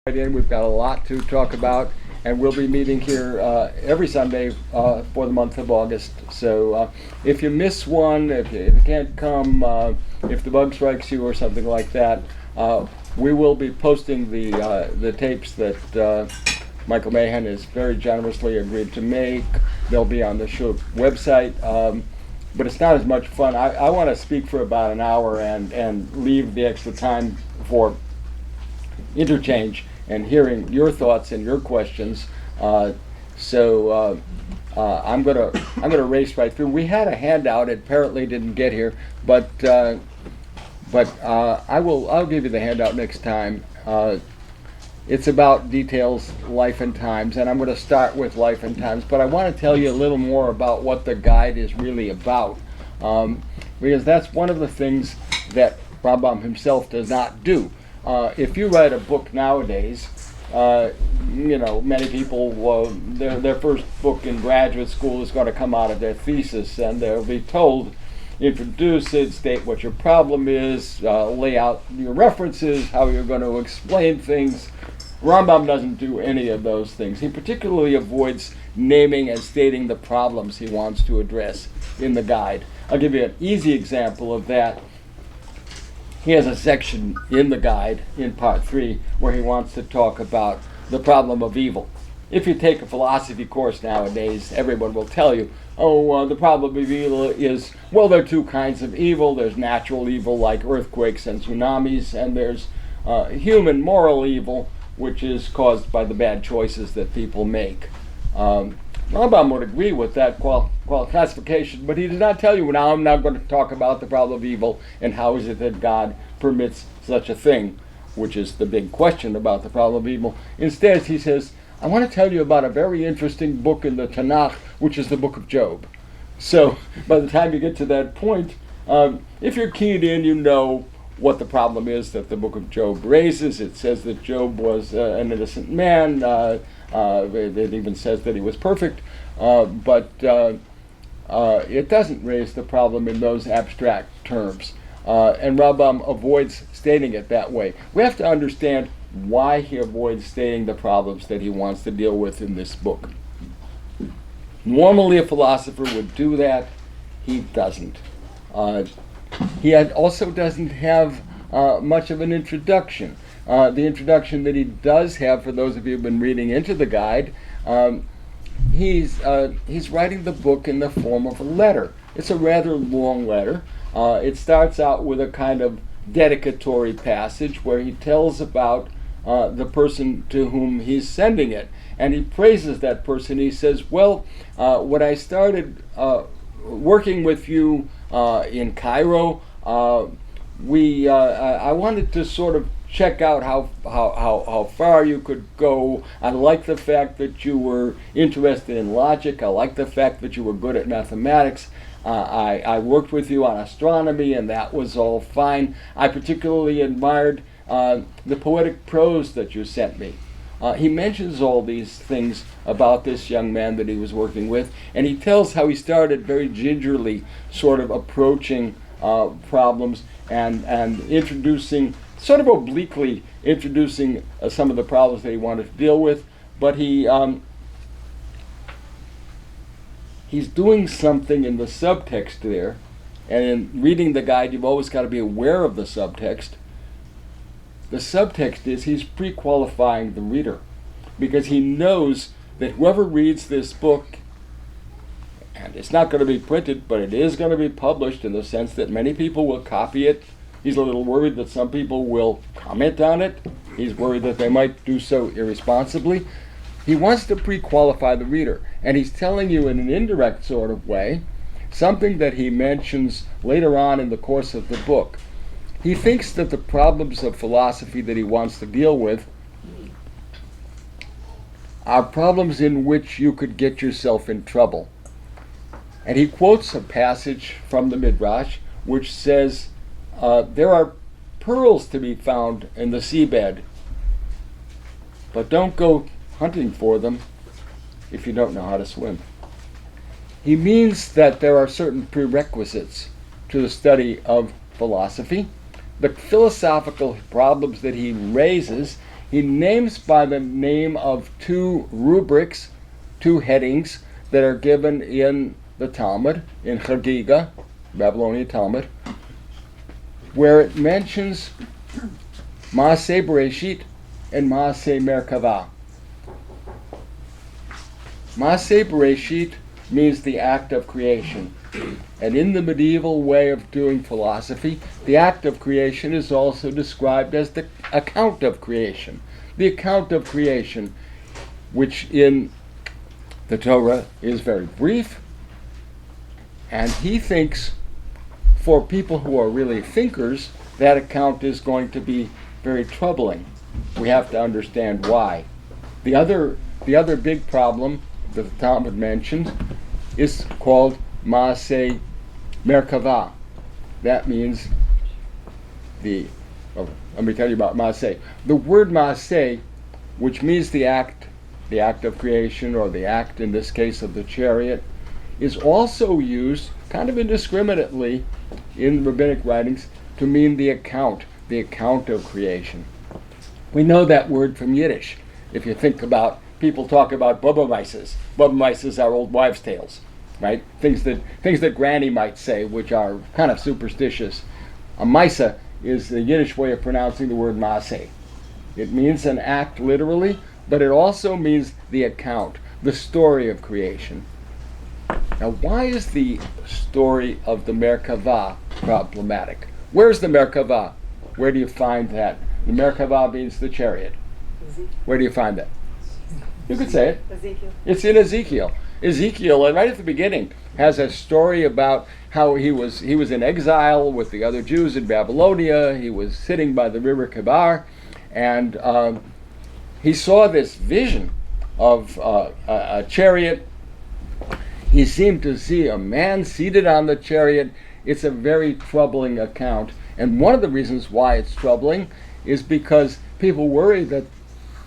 right in. We've got a lot to talk about, and we'll be meeting here every Sunday for the month of August. So if you miss one, if you can't come, if the bug strikes you or something like that, we will be posting the tapes that Michael Mahan has very generously agreed to make. They'll be on the show website. But it's not as much fun. I want to speak for about an hour and leave the extra time for interchange and hearing your thoughts and your questions. So I'm gonna race right through. We had a handout. It apparently didn't get here, but I'll give you the handout next time. It's about details, life and times, and I'm going to start with life and times, but I want to tell you a little more about what the guide is really about, because that's one of the things that Rambam himself does not do. If you write a book nowadays, many people, their first book in graduate school is going to come out of their thesis, and they'll be told, introduce it, state what your problem is, lay out your references, how you're going to explain things. Rambam doesn't do any of those things. He particularly avoids naming and stating the problems he wants to address in the guide. I'll give you an easy example of that. He has a section in the guide, in part 3, where he wants to talk about the problem of evil. If you take a philosophy course nowadays, everyone will tell you, the problem of evil is, well, there are two kinds of evil. There's natural evil like earthquakes and tsunamis, and there's human moral evil, which is caused by the bad choices that people make. Rambam would agree with that classification, but he did not tell you, now I'm not going to talk about the problem of evil and how is it that God permits such a thing, which is the big question about the problem of evil. Instead, he says, I want to tell you about a very interesting book in the Tanakh, which is the book of Job. So by the time you get to that point, if you're keyed in, you know what the problem is that the book of Job raises. It says that Job was an innocent man. It even says that he was perfect. But it doesn't raise the problem in those abstract terms. And Rambam avoids stating it that way. We have to understand why he avoids stating the problems that he wants to deal with in this book. Normally a philosopher would do that. He doesn't. He also doesn't have much of an introduction. The introduction that he does have, for those of you who've been reading into the guide, he's writing the book in the form of a letter. It's a rather long letter. It starts out with a kind of dedicatory passage where he tells about the person to whom he's sending it. And he praises that person. He says, well, when I started working with you in Cairo, I wanted to sort of check out how far you could go. I like the fact that you were interested in logic. I like the fact that you were good at mathematics. I worked with you on astronomy, and that was all fine. I particularly admired the poetic prose that you sent me. He mentions all these things about this young man that he was working with, and he tells how he started very gingerly sort of approaching problems and introducing, sort of obliquely introducing some of the problems that he wanted to deal with, but he's doing something in the subtext there, and in reading the guide you've always got to be aware of the subtext. The subtext is he's pre-qualifying the reader, because he knows that whoever reads this book, and it's not going to be printed, but it is going to be published in the sense that many people will copy it. He's a little worried that some people will comment on it. He's worried that they might do so irresponsibly. He wants to pre-qualify the reader, and he's telling you in an indirect sort of way something that he mentions later on in the course of the book. He thinks that the problems of philosophy that he wants to deal with are problems in which you could get yourself in trouble. And he quotes a passage from the Midrash which says, there are pearls to be found in the seabed, but don't go hunting for them if you don't know how to swim. He means that there are certain prerequisites to the study of philosophy. The philosophical problems that he raises, he names by the name of two rubrics, two headings that are given in the Talmud, in Chagiga, Babylonian Talmud, where it mentions Maaseh Bereshit and Maaseh Merkavah. Maaseh Bereshit means the act of creation. And in the medieval way of doing philosophy, the act of creation is also described as the account of creation. The account of creation, which in the Torah is very brief, and he thinks for people who are really thinkers, that account is going to be very troubling. We have to understand why. The other big problem that the Talmud mentions is called Maaseh Merkavah. That means let me tell you about Maaseh. The word Maaseh, which means the act of creation, or the act in this case of the chariot, is also used kind of indiscriminately in rabbinic writings to mean the account of creation. We know that word from Yiddish. If you think about, people talk about Bubba Mices. Bubba Mices are old wives' tales, right? Things that Granny might say, which are kind of superstitious. A Misa is the Yiddish way of pronouncing the word Maaseh. It means an act literally, but it also means the account, the story of creation. Now, why is the story of the Merkavah problematic? Where's the Merkavah? Where do you find that? The Merkavah means the chariot. Where do you find that? You could say it. Ezekiel. It's in Ezekiel. Ezekiel, right at the beginning, has a story about how he was in exile with the other Jews in Babylonia. He was sitting by the river Kebar, and he saw this vision of a chariot. He seemed to see a man seated on the chariot. It's a very troubling account. And one of the reasons why it's troubling is because people worry that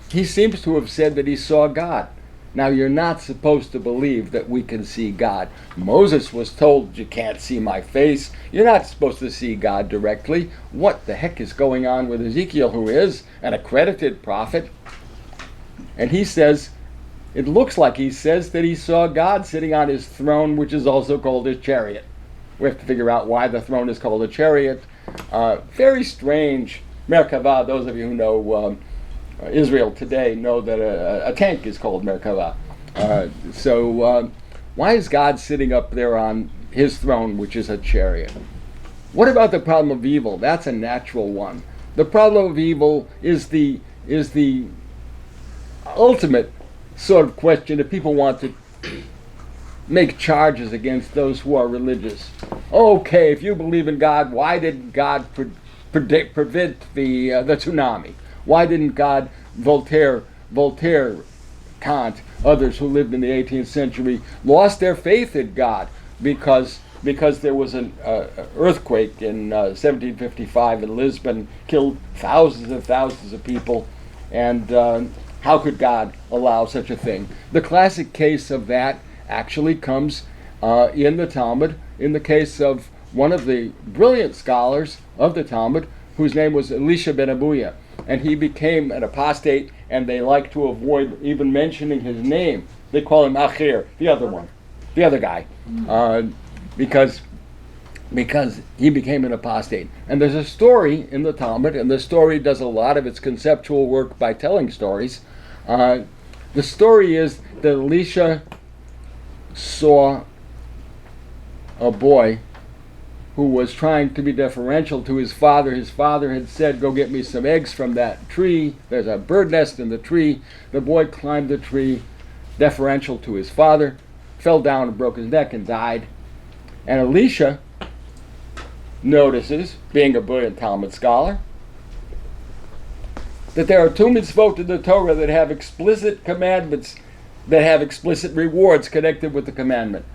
he seems to have said that he saw God. Now, you're not supposed to believe that we can see God. Moses was told, you can't see my face. You're not supposed to see God directly. What the heck is going on with Ezekiel, who is an accredited prophet? And he says, it looks like he says that he saw God sitting on his throne, which is also called his chariot. We have to figure out why the throne is called a chariot. Very strange. Merkavah, those of you who know Israel today know that a tank is called Merkavah. So why is God sitting up there on his throne, which is a chariot? What about the problem of evil? That's a natural one. The problem of evil is the ultimate sort of question that people want to make charges against those who are religious. Okay, if you believe in God, why didn't God prevent the tsunami? Why didn't God, Voltaire, Kant, others who lived in the 18th century, lost their faith in God because there was an earthquake in 1755 in Lisbon, killed thousands and thousands of people, and how could God allow such a thing? The classic case of that actually comes in the Talmud, in the case of one of the brilliant scholars of the Talmud, whose name was Elisha ben Abuya. And he became an apostate, and they like to avoid even mentioning his name. They call him Acher, the other one, the other guy, because he became an apostate. And there's a story in the Talmud, and the story does a lot of its conceptual work by telling stories. The story is that Elisha saw a boy who was trying to be deferential to his father. His father had said, go get me some eggs from that tree. There's a bird nest in the tree. The boy climbed the tree, deferential to his father, fell down and broke his neck and died. And Elisha notices, being a brilliant Talmud scholar, that there are two mitzvot in the Torah that have explicit commandments, that have explicit rewards connected with the commandment.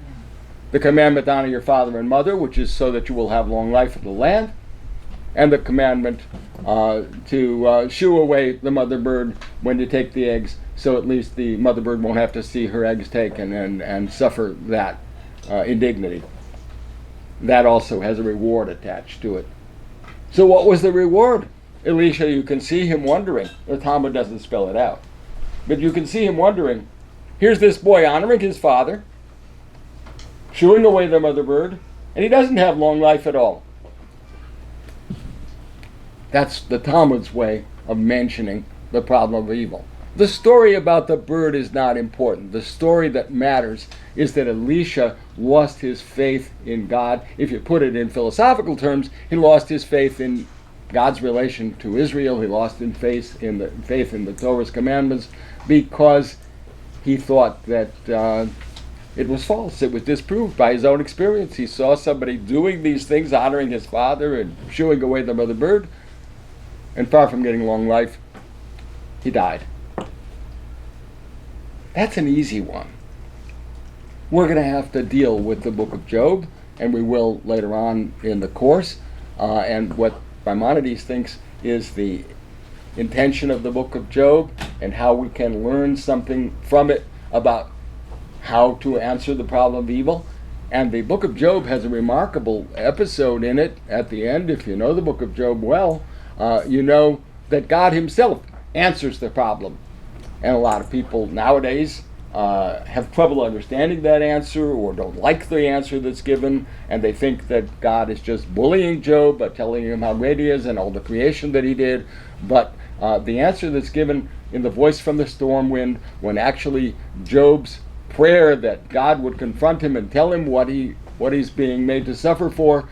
The commandment to honor your father and mother, which is so that you will have long life in the land, and the commandment to shoo away the mother bird when you take the eggs, so at least the mother bird won't have to see her eggs taken and suffer that indignity. That also has a reward attached to it. So what was the reward? Elisha, you can see him wondering. The Talmud doesn't spell it out. But you can see him wondering, here's this boy honoring his father, shooing away the mother bird, and he doesn't have long life at all. That's the Talmud's way of mentioning the problem of evil. The story about the bird is not important. The story that matters is that Elisha lost his faith in God. If you put it in philosophical terms, he lost his faith in God's relation to Israel. He lost his faith in the Torah's commandments because he thought that it was false. It was disproved by his own experience. He saw somebody doing these things, honoring his father and shooing away the mother bird, and far from getting long life, he died. That's an easy one. We're going to have to deal with the book of Job, and we will later on in the course. And what Maimonides thinks is the intention of the book of Job and how we can learn something from it about how to answer the problem of evil. And the book of Job has a remarkable episode in it at the end. If you know the book of Job well, you know that God himself answers the problem. And a lot of people nowadays have trouble understanding that answer or don't like the answer that's given, and they think that God is just bullying Job by telling him how great he is and all the creation that he did. But the answer that's given in the voice from the storm wind, when actually Job's prayer that God would confront him and tell him what he's being made to suffer for,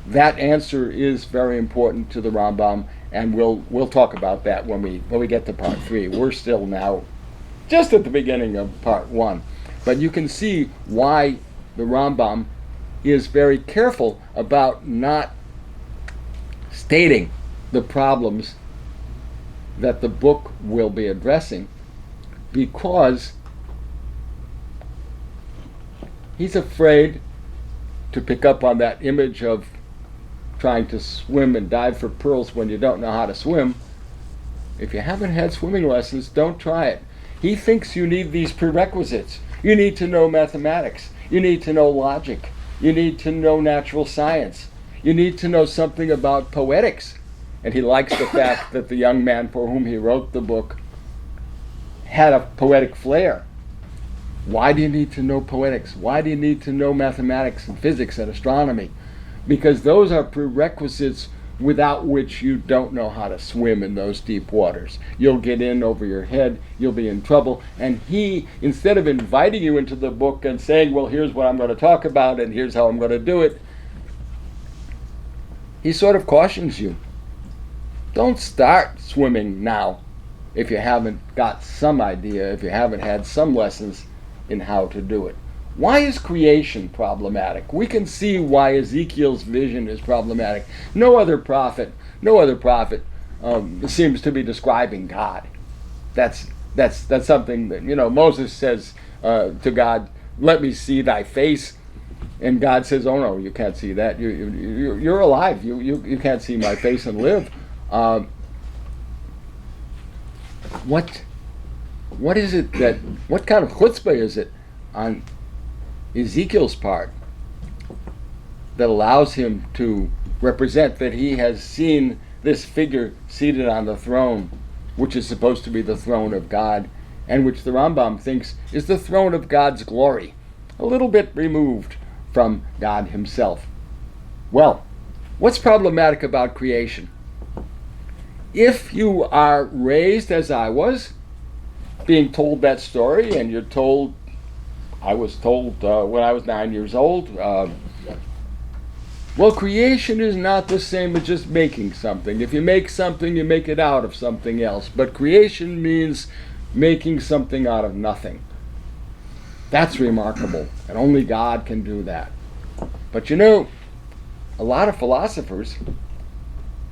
that answer is very important to the Rambam, and we'll talk about that when we get to part 3. We're still now just at the beginning of part 1. But you can see why the Rambam is very careful about not stating the problems that the book will be addressing, because he's afraid to pick up on that image of trying to swim and dive for pearls when you don't know how to swim. If you haven't had swimming lessons, don't try it. He thinks you need these prerequisites. You need to know mathematics. You need to know logic. You need to know natural science. You need to know something about poetics. And he likes the fact that the young man for whom he wrote the book had a poetic flair. Why do you need to know poetics? Why do you need to know mathematics and physics and astronomy? Because those are prerequisites without which you don't know how to swim in those deep waters. You'll get in over your head, you'll be in trouble. And he, instead of inviting you into the book and saying, well, here's what I'm going to talk about and here's how I'm going to do it, he sort of cautions you. Don't start swimming now if you haven't got some idea, if you haven't had some lessons in how to do it. Why is creation problematic? We can see why Ezekiel's vision is problematic. No other prophet seems to be describing God. That's something that, Moses says to God, "Let me see thy face," and God says, "Oh no, you can't see that. You're alive. You can't see my face and live." What is it that? What kind of chutzpah is it on Ezekiel's part that allows him to represent that he has seen this figure seated on the throne, which is supposed to be the throne of God, and which the Rambam thinks is the throne of God's glory, a little bit removed from God himself? Well, what's problematic about creation? If you are raised as I was, being told that story, and you're told, I was told when I was 9 years old, well, creation is not the same as just making something. If you make something, you make it out of something else. But creation means making something out of nothing. That's remarkable, and only God can do that. But a lot of philosophers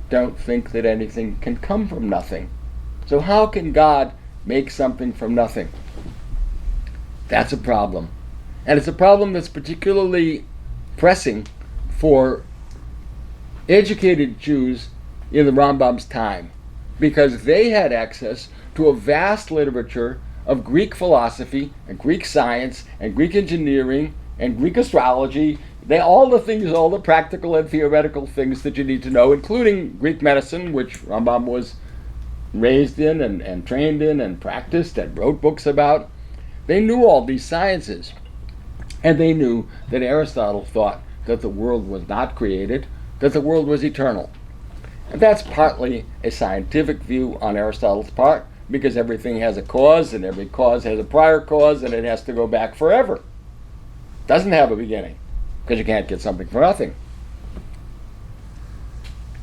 don't think that anything can come from nothing. So how can God make something from nothing? That's a problem. And it's a problem that's particularly pressing for educated Jews in the Rambam's time, because they had access to a vast literature of Greek philosophy and Greek science and Greek engineering and Greek astrology all the things, all the practical and theoretical things that you need to know, including Greek medicine, which Rambam was raised in and trained in and practiced and wrote books about. They knew all these sciences. And they knew that Aristotle thought that the world was not created, that the world was eternal. And that's partly a scientific view on Aristotle's part, because everything has a cause, and every cause has a prior cause, and it has to go back forever. Doesn't have a beginning, because you can't get something for nothing.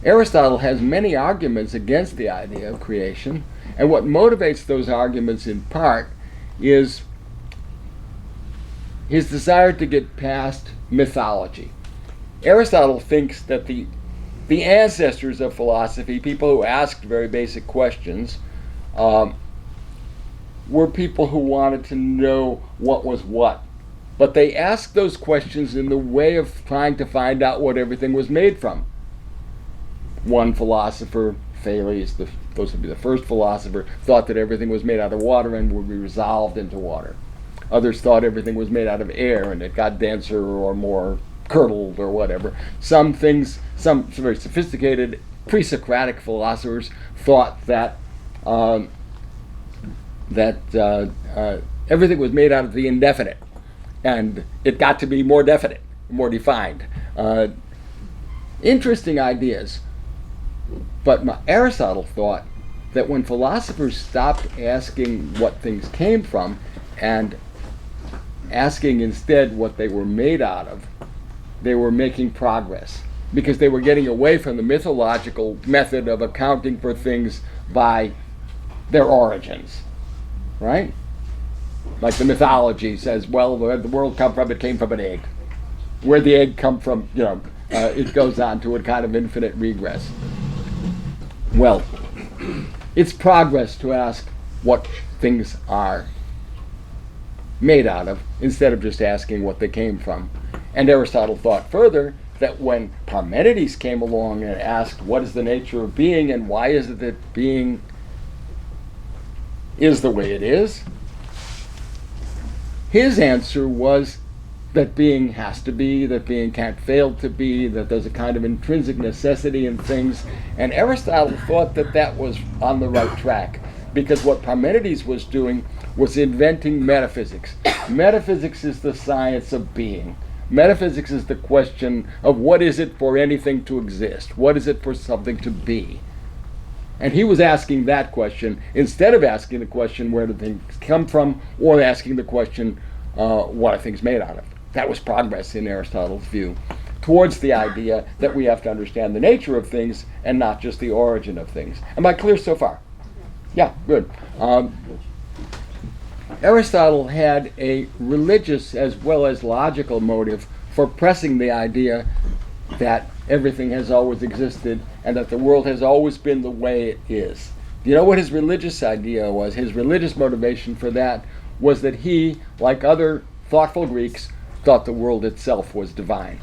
Aristotle has many arguments against the idea of creation, and what motivates those arguments in part is his desire to get past mythology. Aristotle thinks that the ancestors of philosophy, people who asked very basic questions, were people who wanted to know what was what. But they asked those questions in the way of trying to find out what everything was made from. One philosopher, Thales, supposed to be the first philosopher, thought that everything was made out of water and would be resolved into water. Others thought everything was made out of air and it got denser or more curdled or whatever. Some very sophisticated pre-Socratic philosophers thought that everything was made out of the indefinite, and it got to be more definite, more defined. Interesting ideas. But Aristotle thought that when philosophers stopped asking what things came from and asking instead what they were made out of, they were making progress, because they were getting away from the mythological method of accounting for things by their origins, right? Like the mythology says, well, where did the world come from? It came from an egg. Where the egg come from, it goes on to a kind of infinite regress. Well, it's progress to ask what things are made out of instead of just asking what they came from. And Aristotle thought further that when Parmenides came along and asked what is the nature of being and why is it that being is the way it is, his answer was that being has to be, that being can't fail to be, that there's a kind of intrinsic necessity in things. And Aristotle thought that that was on the right track, because what Parmenides was doing was inventing metaphysics. Metaphysics is the science of being. Metaphysics is the question of what is it for anything to exist? What is it for something to be? And he was asking that question instead of asking the question, where do things come from, or asking the question, what are things made out of? That was progress in Aristotle's view towards the idea that we have to understand the nature of things and not just the origin of things. Am I clear so far? Yeah, good. Aristotle had a religious as well as logical motive for pressing the idea that everything has always existed and that the world has always been the way it is. Do you know what his religious idea was? His religious motivation for that was that he, like other thoughtful Greeks, thought the world itself was divine.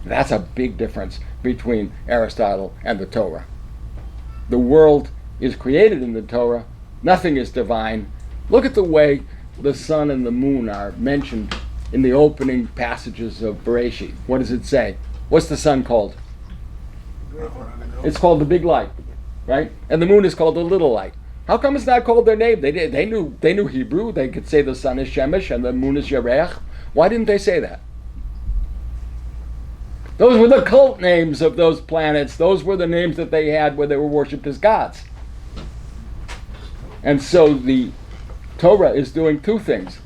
That's a big difference between Aristotle and the Torah. The world is created in the Torah. Nothing is divine. Look at the way the sun and the moon are mentioned in the opening passages of Bereshit. What does it say? What's the sun called? It's called the big light, right? And the moon is called the little light. How come it's not called their name? They knew Hebrew. They could say the sun is Shemesh and the moon is Yerech. Why didn't they say that? Those were the cult names of those planets. Those were the names that they had where they were worshipped as gods. And so the Torah is doing two things.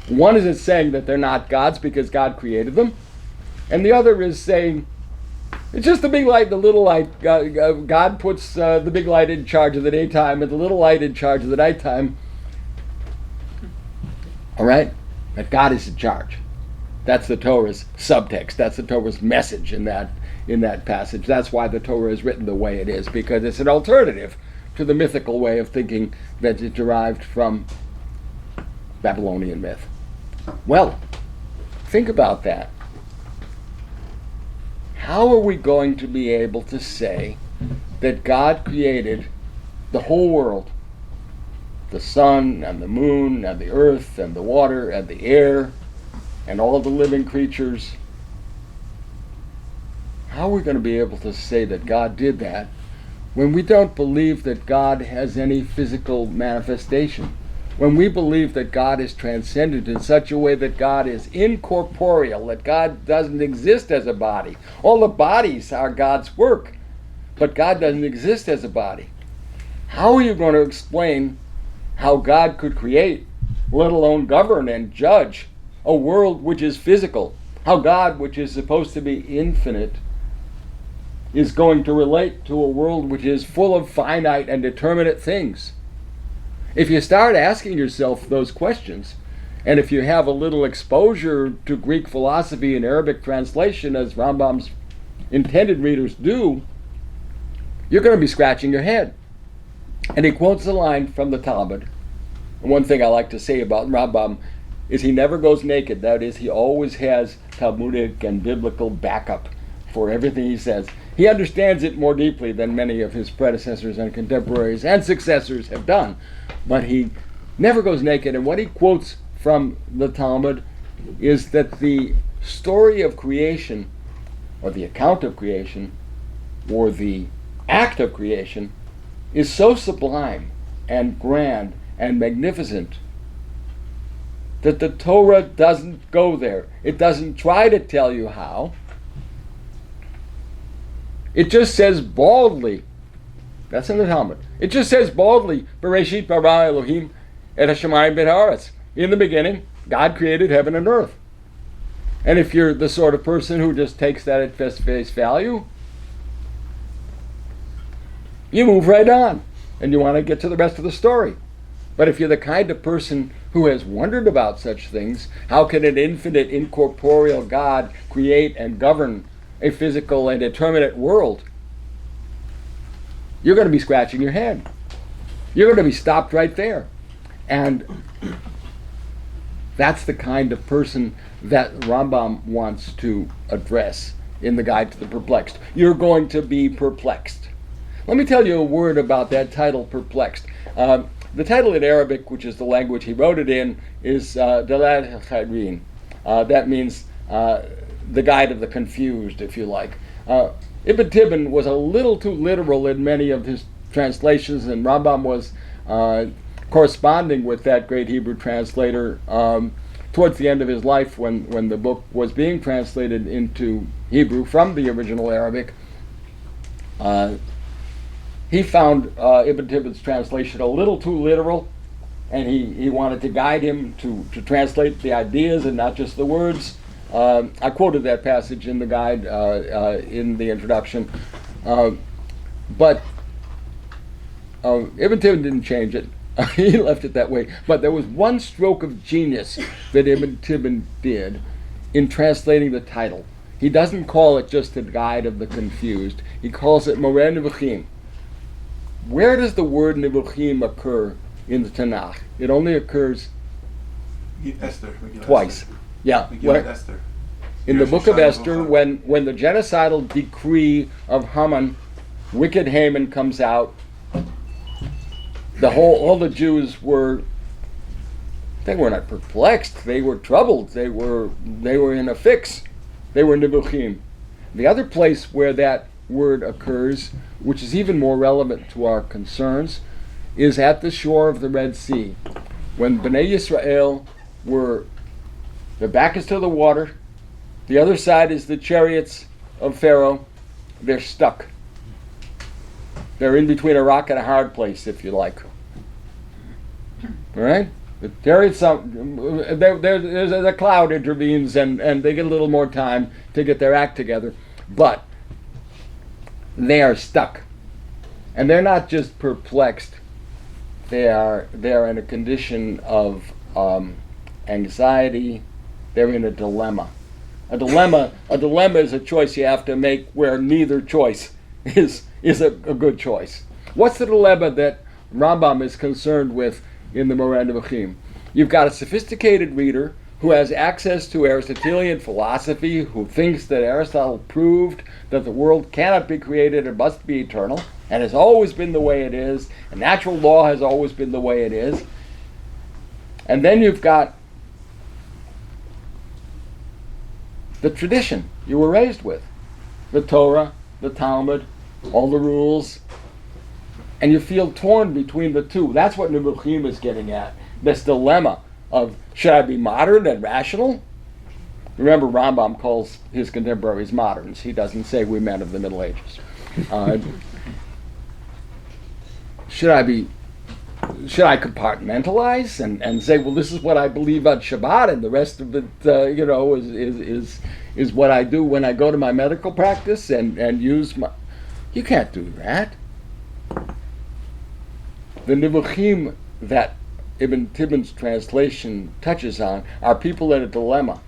One is it's saying that they're not gods because God created them. And the other is saying, it's just the big light, the little light. God puts the big light in charge of the daytime and the little light in charge of the nighttime. All right? That God is in charge. That's the Torah's subtext. That's the Torah's message in that passage. That's why the Torah is written the way it is, because it's an alternative to the mythical way of thinking that is derived from Babylonian myth. Well, think about that. How are we going to be able to say that God created the whole world, the sun and the moon and the earth and the water and the air and all the living creatures, how are we going to be able to say that God did that when we don't believe that God has any physical manifestation? When we believe that God is transcendent in such a way that God is incorporeal, that God doesn't exist as a body. All the bodies are God's work, but God doesn't exist as a body. How are you going to explain how God could create, let alone govern and judge, a world which is physical? How God, which is supposed to be infinite, is going to relate to a world which is full of finite and determinate things? If you start asking yourself those questions, and if you have a little exposure to Greek philosophy and Arabic translation, as Rambam's intended readers do, you're going to be scratching your head. And he quotes a line from the Talmud. And one thing I like to say about Rambam is he never goes naked. That is, he always has Talmudic and biblical backup for everything he says. He understands it more deeply than many of his predecessors and contemporaries and successors have done. But he never goes naked. And what he quotes from the Talmud is that the story of creation, or the account of creation, or the act of creation, is so sublime and grand and magnificent that the Torah doesn't go there. It doesn't try to tell you how. It just says baldly, that's in the Talmud, it just says baldly, Bereshit bara Elohim et hashamayim ben haaretz. In the beginning, God created heaven and earth. And if you're the sort of person who just takes that at face value, you move right on, and you want to get to the rest of the story. But if you're the kind of person who has wondered about such things, how can an infinite, incorporeal God create and govern a physical and determinate world? You're going to be scratching your head. You're going to be stopped right there. And that's the kind of person that Rambam wants to address in the Guide to the Perplexed. You're going to be perplexed. Let me tell you a word about that title, perplexed. The title in Arabic, which is the language he wrote it in, is Dalal al-Khairin. That means the guide of the confused, if you like. Ibn Tibbon was a little too literal in many of his translations, and Rambam was corresponding with that great Hebrew translator towards the end of his life when the book was being translated into Hebrew from the original Arabic. He found Ibn Tibbon's translation a little too literal, and he wanted to guide him to translate the ideas and not just the words. I quoted that passage in the guide in the introduction, but Ibn Tibbon didn't change it. He left it that way. But there was one stroke of genius that Ibn Tibbon did in translating the title. He doesn't call it just the guide of the confused. He calls it Moreh Nevuchim. Where does the word Nevuchim occur in the Tanakh? It only occurs Esther. twice. Esther. Yeah. Esther. In the book of Esther, when the genocidal decree of Haman, wicked Haman, comes out, all the Jews were not perplexed. They were troubled. They were in a fix. They were nevuchim. The other place where that word occurs, which is even more relevant to our concerns, is at the shore of the Red Sea, when Bnei Yisrael their back is to the water, the other side is the chariots of Pharaoh. They're stuck. They're in between a rock and a hard place, if you like. All right? The chariots, there's a cloud intervenes, and they get a little more time to get their act together. But they are stuck. And they're not just perplexed. They're in a condition of anxiety. They're in a dilemma. A dilemma is a choice you have to make where neither choice is a good choice. What's the dilemma that Rambam is concerned with in the Moreh Nevuchim? You've got a sophisticated reader who has access to Aristotelian philosophy, who thinks that Aristotle proved that the world cannot be created and must be eternal, and has always been the way it is, and natural law has always been the way it is. And then you've got the tradition you were raised with. the Torah, the Talmud, all the rules, and you feel torn between the two. That's what Nebuchim is getting at. This dilemma of, should I be modern and rational? Remember, Rambam calls his contemporaries moderns. He doesn't say we men of the Middle Ages. Should I compartmentalize and say, well, this is what I believe on Shabbat, and the rest of it, is what I do when I go to my medical practice and use my... You can't do that. The Nebuchim that Ibn Tibbon's translation touches on are people in a dilemma.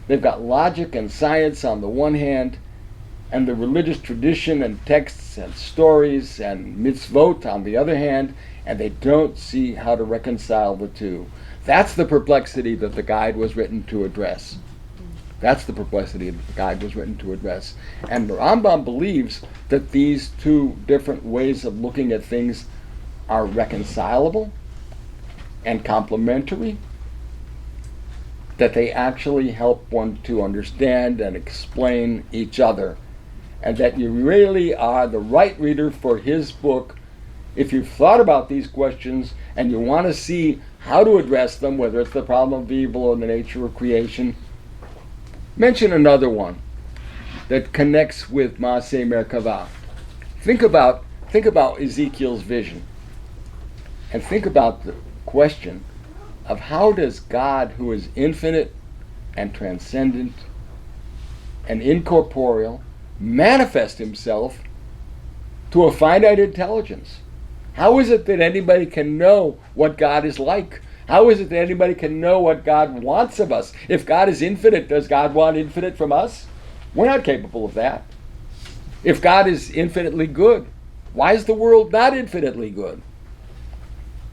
They've got logic and science on the one hand, and the religious tradition and texts and stories and mitzvot on the other hand, and they don't see how to reconcile the two. That's the perplexity that the guide was written to address. That's the perplexity that the guide was written to address. And the Rambam believes that these two different ways of looking at things are reconcilable and complementary, that they actually help one to understand and explain each other, and that you really are the right reader for his book if you've thought about these questions and you want to see how to address them, whether it's the problem of evil or the nature of creation. Mention another one that connects with Maaseh Merkavah. Think about Ezekiel's vision, and think about the question of how does God, who is infinite and transcendent and incorporeal, manifest himself to a finite intelligence? How is it that anybody can know what God is like? How is it that anybody can know what God wants of us? If God is infinite, does God want infinite from us? We're not capable of that. If God is infinitely good, why is the world not infinitely good?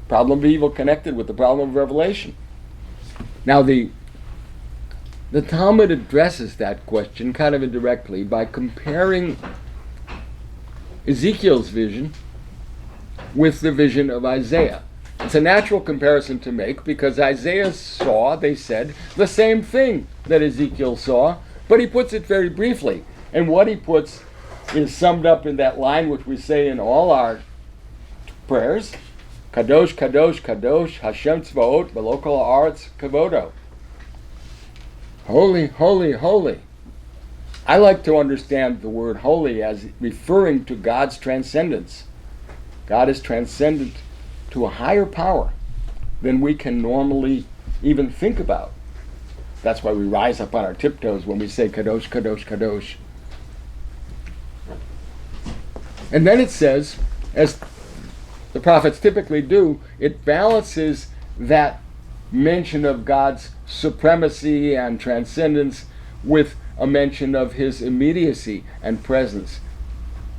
Problem of evil connected with the problem of revelation. Now the Talmud addresses that question kind of indirectly by comparing Ezekiel's vision with the vision of Isaiah. It's a natural comparison to make because Isaiah saw, they said, the same thing that Ezekiel saw, but he puts it very briefly. And what he puts is summed up in that line which we say in all our prayers, Kadosh, Kadosh, Kadosh, Hashem Tzvaot, Belokol Haaretz Kavodo. Holy, holy, holy. I like to understand the word holy as referring to God's transcendence. God is transcendent to a higher power than we can normally even think about. That's why we rise up on our tiptoes when we say Kadosh, Kadosh, Kadosh. And then it says, as the prophets typically do, it balances that mention of God's supremacy and transcendence with a mention of his immediacy and presence.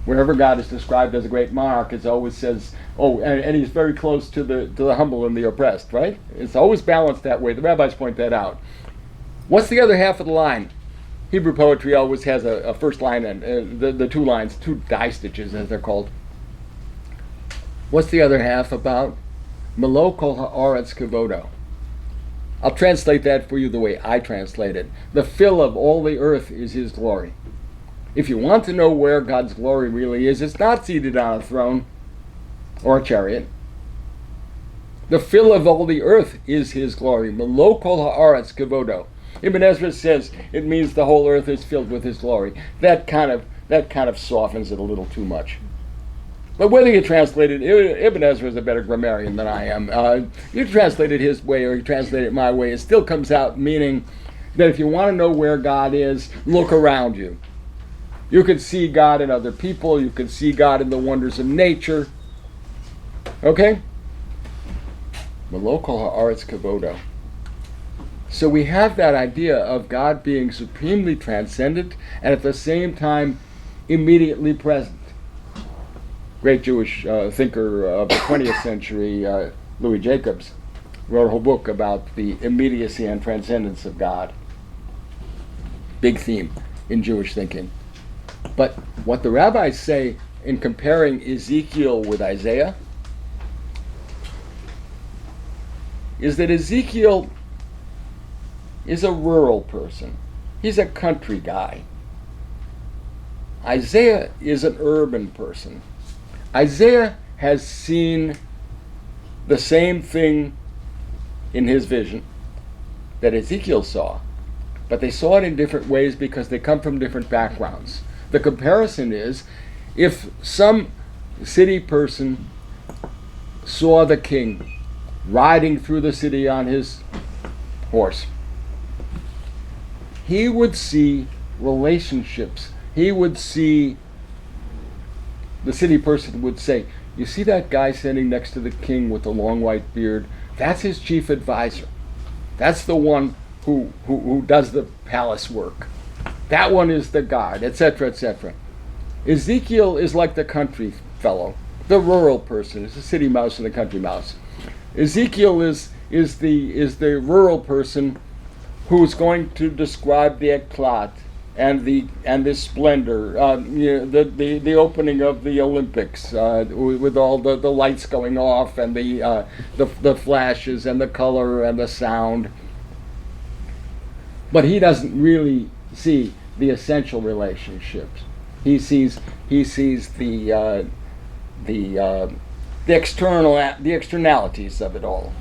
Wherever God is described as a great monarch, it always says, and he's very close to the humble and the oppressed, right? It's always balanced that way. The rabbis point that out. What's the other half of the line? Hebrew poetry always has a first line and the two lines, two die stitches as they're called. What's the other half about? Melo kol haaretz kavodo. I'll translate that for you the way I translate it. The fill of all the earth is his glory. If you want to know where God's glory really is, it's not seated on a throne or a chariot. The fill of all the earth is his glory. Melo kol haaretz kavodo. Ibn Ezra says it means the whole earth is filled with his glory. That kind of softens it a little too much. But whether you translate it, Ibn Ezra is a better grammarian than I am. You translate it his way or you translate it my way, it still comes out meaning that if you want to know where God is, look around you. You can see God in other people. You can see God in the wonders of nature. Okay? Melo kol haaretz kavodo. So we have that idea of God being supremely transcendent and at the same time immediately present. Great Jewish thinker of the 20th century, Louis Jacobs, wrote a whole book about the immediacy and transcendence of God. Big theme in Jewish thinking. But what the rabbis say in comparing Ezekiel with Isaiah is that Ezekiel is a rural person. He's a country guy. Isaiah is an urban person. Isaiah has seen the same thing in his vision that Ezekiel saw, but they saw it in different ways because they come from different backgrounds. The comparison is, if some city person saw the king riding through the city on his horse, he would see relationships. He would see, the city person would say, you see that guy standing next to the king with the long white beard? That's his chief advisor. That's the one who does the palace work. That one is the guard, etc., etc. Ezekiel is like the country fellow, the rural person. It's the city mouse and the country mouse. Ezekiel is the rural person who's going to describe the eclat and the splendor, the opening of the Olympics with all the lights going off and the flashes and the color and the sound. But he doesn't really see the essential relationships. He sees the externalities of it all.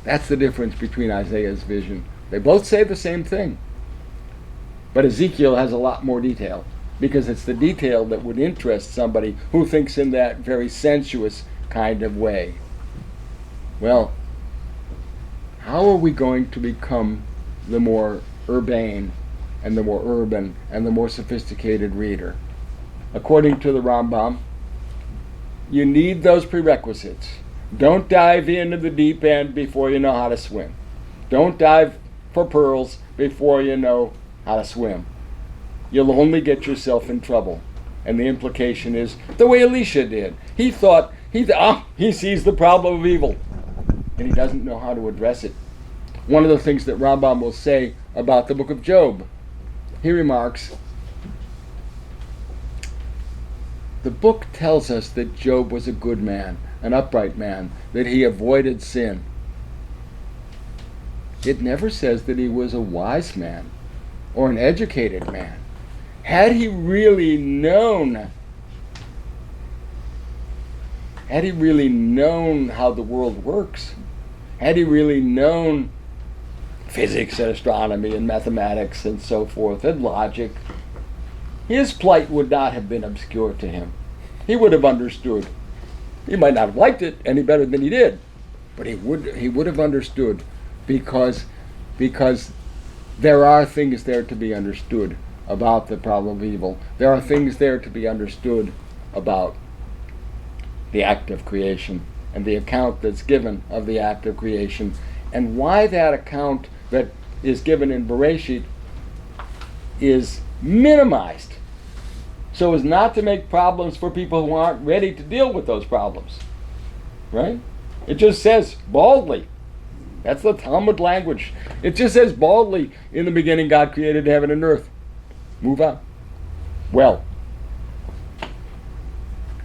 That's the difference between Isaiah's vision. They both say the same thing, but Ezekiel has a lot more detail, because it's the detail that would interest somebody who thinks in that very sensuous kind of way. Well, how are we going to become the more urbane and the more urban and the more sophisticated reader? According to the Rambam, you need those prerequisites. Don't dive into the deep end before you know how to swim. Don't dive for pearls before you know how to swim. You'll only get yourself in trouble. And the implication is the way Elisha did. He thought, he sees the problem of evil, and he doesn't know how to address it. One of the things that Rambam will say about the book of Job, he remarks, the book tells us that Job was a good man, an upright man, that he avoided sin. It never says that he was a wise man or an educated man. Had he really known how the world works, had he really known physics and astronomy and mathematics and so forth and logic, his plight would not have been obscure to him. He would have understood. He might not have liked it any better than he did, but he would have understood, because there are things there to be understood about the problem of evil. There are things there to be understood about the act of creation and the account that's given of the act of creation, and why that account that is given in Bereshit is minimized so as not to make problems for people who aren't ready to deal with those problems. Right? It just says baldly. That's the Talmud language. It just says baldly, in the beginning God created heaven and earth. Move on. Well,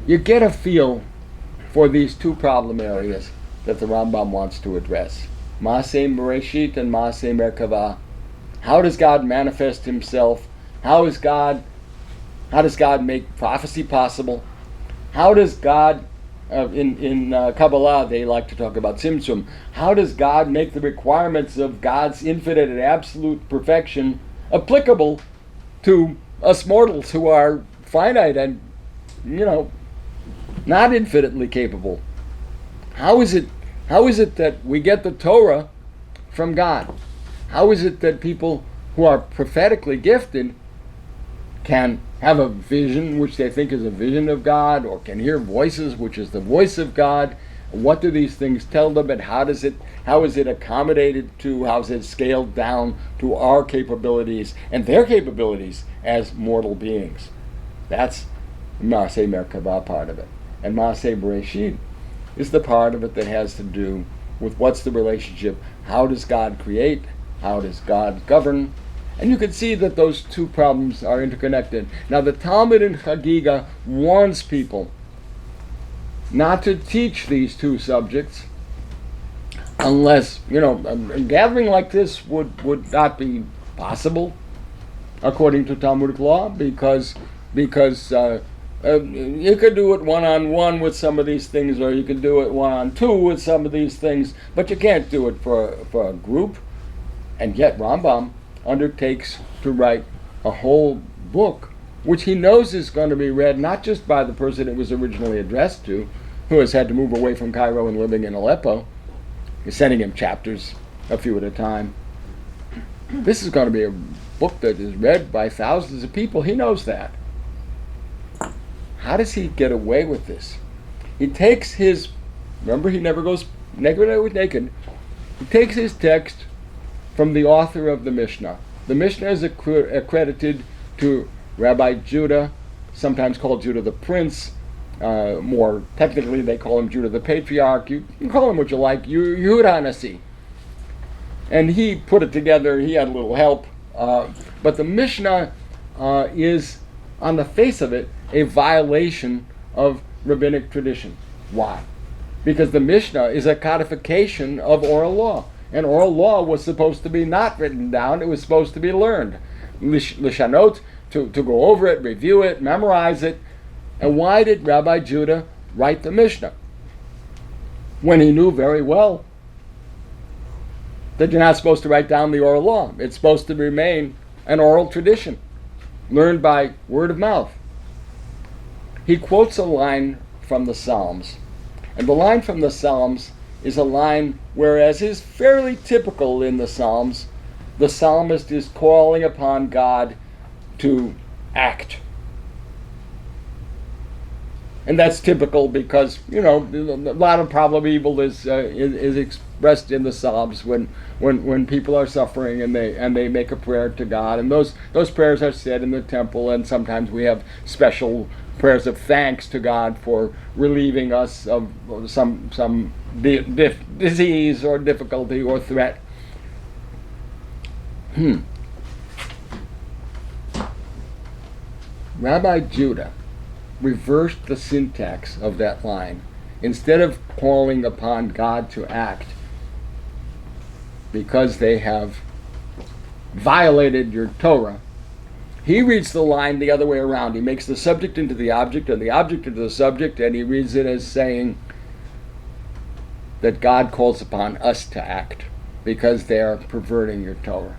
you get a feel for these two problem areas that the Rambam wants to address. Maaseh Bereshit and Maaseh Merkavah. How does God manifest himself? How does God make prophecy possible? How does God, in Kabbalah they like to talk about Tzimtzum, how does God make the requirements of God's infinite and absolute perfection applicable to us mortals who are finite and, not infinitely capable? How is it that we get the Torah from God? How is it that people who are prophetically gifted can have a vision which they think is a vision of God, or can hear voices which is the voice of God? What do these things tell them, and how is it accommodated to, how is it scaled down to our capabilities and their capabilities as mortal beings? That's Maaseh Merkavah part of it. And Maaseh Bereshit is the part of it that has to do with what's the relationship. How does God create? How does God govern? And you can see that those two problems are interconnected. Now, the Talmud in Chagiga warns people not to teach these two subjects unless, a gathering like this would not be possible according to Talmudic law, because you could do it one-on-one with some of these things, or you could do it one-on-two with some of these things, but you can't do it for a group. And yet Rambam undertakes to write a whole book, which he knows is going to be read not just by the person it was originally addressed to, who has had to move away from Cairo and living in Aleppo. He's sending him chapters, a few at a time. This is going to be a book that is read by thousands of people. He knows that. How does he get away with this? He takes his, remember, he never goes naked. He takes his text from the author of the Mishnah. The Mishnah is accredited to Rabbi Judah, sometimes called Judah the Prince. More technically, they call him Judah the Patriarch. You can call him what you like, Yehuda Nasi. And he put it together. He had a little help. But the Mishnah is, on the face of it, a violation of rabbinic tradition. Why? Because the Mishnah is a codification of oral law. And oral law was supposed to be not written down, it was supposed to be learned. Lishanot, to go over it, review it, memorize it. And why did Rabbi Judah write the Mishnah? When he knew very well that you're not supposed to write down the oral law. It's supposed to remain an oral tradition, learned by word of mouth. He quotes a line from the Psalms. And the line from the Psalms is a line, whereas is fairly typical in the Psalms, the psalmist is calling upon God to act. And that's typical because, a lot of probably evil is expressed in the Psalms when people are suffering and they make a prayer to God. And those prayers are said in the temple, and sometimes we have special prayers of thanks to God for relieving us of some disease or difficulty or threat. Rabbi Judah reversed the syntax of that line. Instead of calling upon God to act because they have violated your Torah, he reads the line the other way around. He makes the subject into the object and the object into the subject, and he reads it as saying that God calls upon us to act because they are perverting your Torah.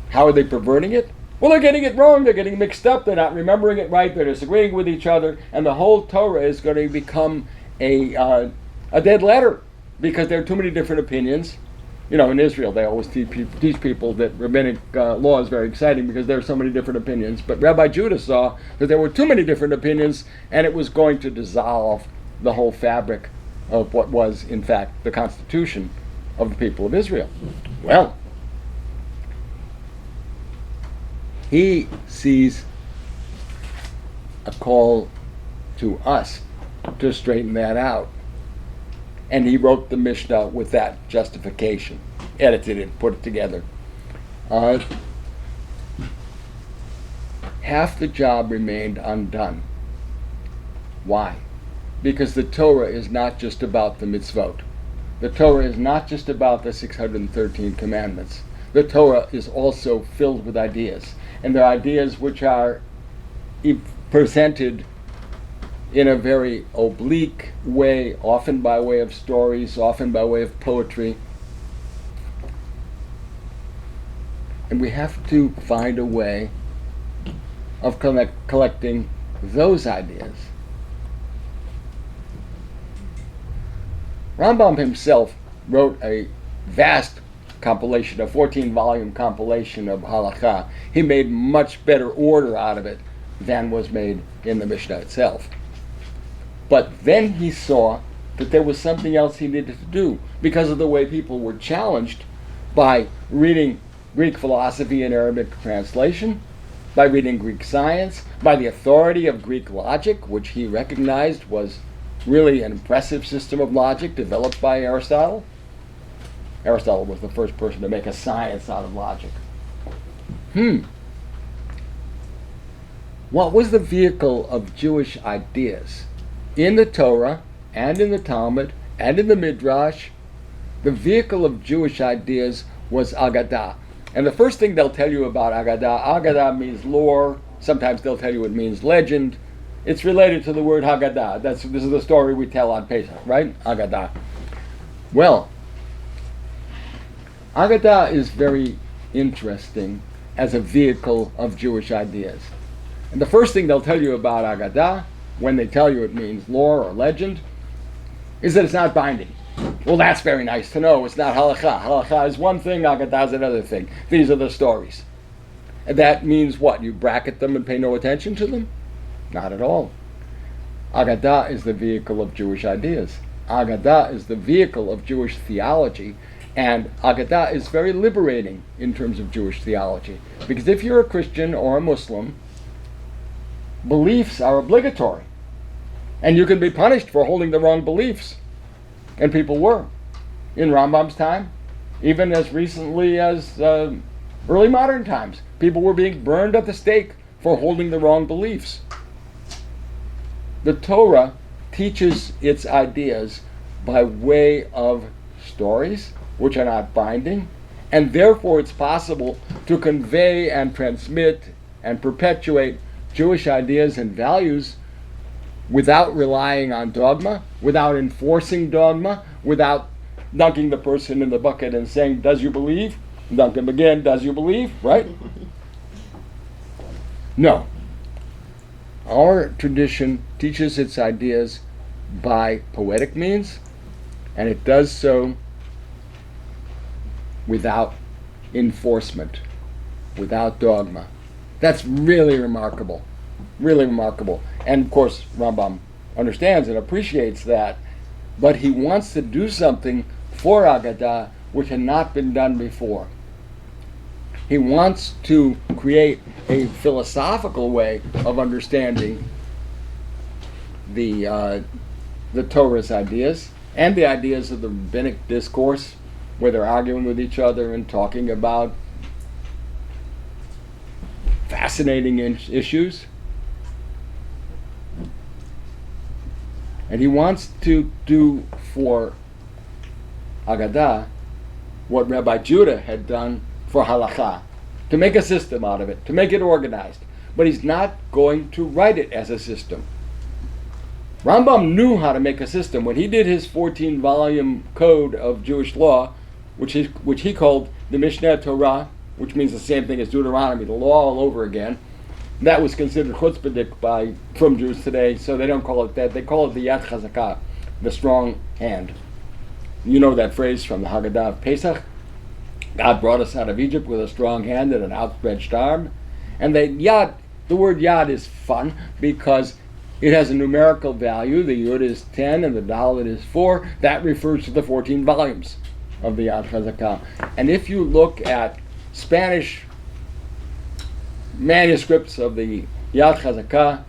How are they perverting it? Well, they're getting it wrong, they're getting mixed up, they're not remembering it right, they're disagreeing with each other, and the whole Torah is going to become a dead letter because there are too many different opinions. In Israel, they always teach people that rabbinic law is very exciting because there are so many different opinions. But Rabbi Judah saw that there were too many different opinions, and it was going to dissolve the whole fabric of what was, in fact, the constitution of the people of Israel. Well, he sees a call to us to straighten that out. And he wrote the Mishnah with that justification, edited it, put it together. Half the job remained undone. Why? Because the Torah is not just about the mitzvot. The Torah is not just about the 613 commandments. The Torah is also filled with ideas. And they're ideas which are presented in a very oblique way, often by way of stories, often by way of poetry. And we have to find a way of collecting those ideas. Rambam himself wrote a vast compilation, a 14-volume compilation of halakha. He made much better order out of it than was made in the Mishnah itself. But then he saw that there was something else he needed to do because of the way people were challenged by reading Greek philosophy in Arabic translation, by reading Greek science, by the authority of Greek logic, which he recognized was really an impressive system of logic developed by Aristotle. Aristotle was the first person to make a science out of logic. What was the vehicle of Jewish ideas? In the Torah, and in the Talmud, and in the Midrash, the vehicle of Jewish ideas was Agadah. And the first thing they'll tell you about Agadah means lore. Sometimes they'll tell you it means legend. It's related to the word Haggadah. This is the story we tell on Pesach, right? Agadah. Well, Agadah is very interesting as a vehicle of Jewish ideas. And the first thing they'll tell you about Agadah, when they tell you it means lore or legend, is that it's not binding. Well, that's very nice to know. It's not halakha. Halakha is one thing, Agadah is another thing. These are the stories. And that means what? You bracket them and pay no attention to them? Not at all. Agadah is the vehicle of Jewish ideas. Agadah is the vehicle of Jewish theology. And Agadah is very liberating in terms of Jewish theology. Because if you're a Christian or a Muslim, beliefs are obligatory. And you can be punished for holding the wrong beliefs. And people were. In Rambam's time, even as recently as early modern times, people were being burned at the stake for holding the wrong beliefs. The Torah teaches its ideas by way of stories, which are not binding, and therefore it's possible to convey and transmit and perpetuate Jewish ideas and values without relying on dogma, without enforcing dogma, without dunking the person in the bucket and saying, "Does you believe?" Dunk him again, "Does you believe?" Right? No. Our tradition teaches its ideas by poetic means, and it does so without enforcement, without dogma. That's really remarkable. Really remarkable. And of course, Rambam understands and appreciates that, but he wants to do something for Agadah which had not been done before. He wants to create a philosophical way of understanding the Torah's ideas and the ideas of the rabbinic discourse, where they're arguing with each other and talking about fascinating issues. And he wants to do for Agadah what Rabbi Judah had done for halakha, to make a system out of it, to make it organized. But he's not going to write it as a system. Rambam knew how to make a system. When he did his 14-volume code of Jewish law, which he called the Mishneh Torah, which means the same thing as Deuteronomy, the law all over again, that was considered chutzpahdik from Jews today, so they don't call it that. They call it the Yad Chazakah, the strong hand. You know that phrase from the Haggadah of Pesach? God brought us out of Egypt with a strong hand and an outstretched arm. And the word Yad is fun because it has a numerical value. The Yud is 10 and the Dalet is 4. That refers to the 14 volumes of the Yad Chazakah. And if you look at Spanish manuscripts of the Yad Chazakah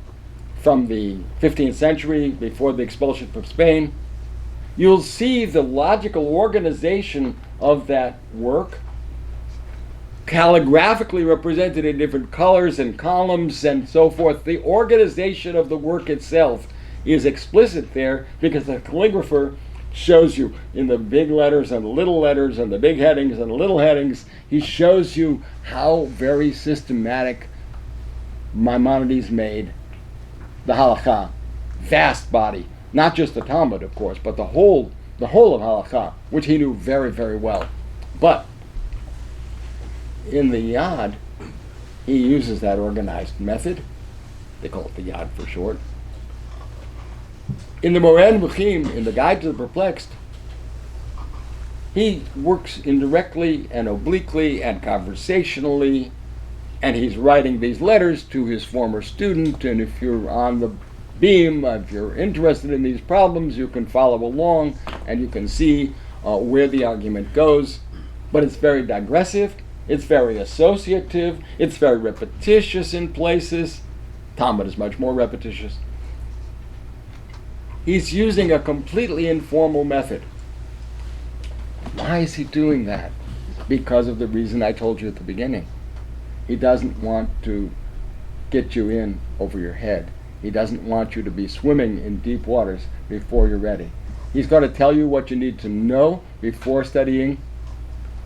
from the 15th century, before the expulsion from Spain, you'll see the logical organization of that work, calligraphically represented in different colors and columns and so forth. The organization of the work itself is explicit there because the calligrapher shows you in the big letters and the little letters and the big headings and the little headings, he shows you how very systematic Maimonides made the halakha. Vast body. Not just the Talmud, of course, but the whole of halakha, which he knew very, very well. But in the Yad, he uses that organized method. They call it the Yad for short. In the Moreh Nevuchim, in the Guide to the Perplexed, he works indirectly and obliquely and conversationally, and he's writing these letters to his former student, and if you're on the beam, if you're interested in these problems, you can follow along and you can see where the argument goes. But it's very digressive, it's very associative, it's very repetitious in places. Talmud is much more repetitious. He's using a completely informal method. Why is he doing that? Because of the reason I told you at the beginning. He doesn't want to get you in over your head. He doesn't want you to be swimming in deep waters before you're ready. He's going to tell you what you need to know before studying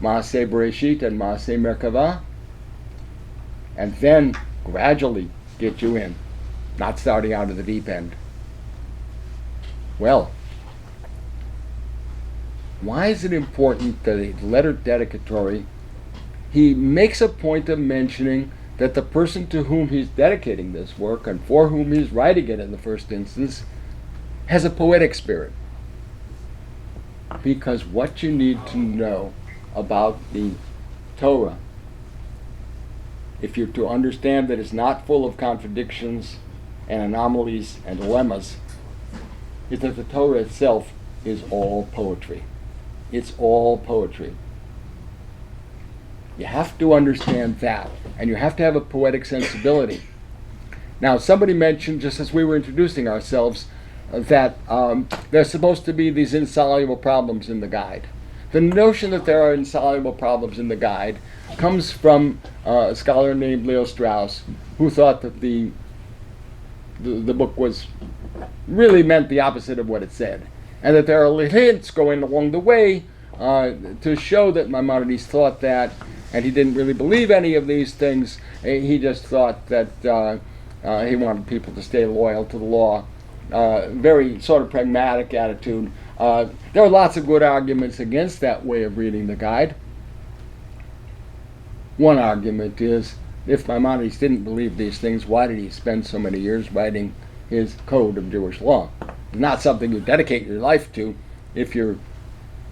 Maaseh Bereshit and Maaseh Merkavah, and then gradually get you in, not starting out at the deep end. Well, why is it important that a letter dedicatory, he makes a point of mentioning that the person to whom he's dedicating this work and for whom he's writing it in the first instance has a poetic spirit. Because what you need to know about the Torah, if you're to understand that it's not full of contradictions and anomalies and dilemmas, is that the Torah itself is all poetry. It's all poetry. You have to understand that, and you have to have a poetic sensibility. Now, somebody mentioned, just as we were introducing ourselves, that there's supposed to be these insoluble problems in the guide. The notion that there are insoluble problems in the guide comes from a scholar named Leo Strauss, who thought that the book was really meant the opposite of what it said, and that there are hints going along the way to show that Maimonides thought that, and he didn't really believe any of these things. He just thought that he wanted people to stay loyal to the law. Very sort of pragmatic attitude. There are lots of good arguments against that way of reading the guide. One argument is, if Maimonides didn't believe these things, why did he spend so many years writing his code of Jewish law? It's not something you dedicate your life to if you're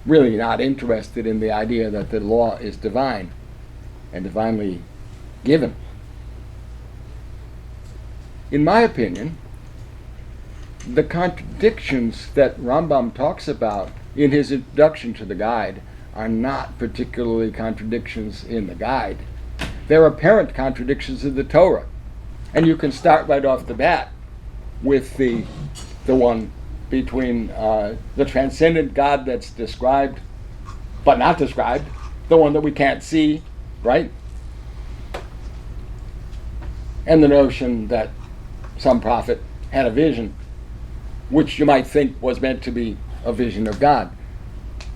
really not interested in the idea that the law is divine and divinely given. In my opinion, the contradictions that Rambam talks about in his introduction to the guide are not particularly contradictions in the guide. They're apparent contradictions in the Torah. And you can start right off the bat with the one between the transcendent God that's described, but not described, the one that we can't see, right? And the notion that some prophet had a vision, which you might think was meant to be a vision of God.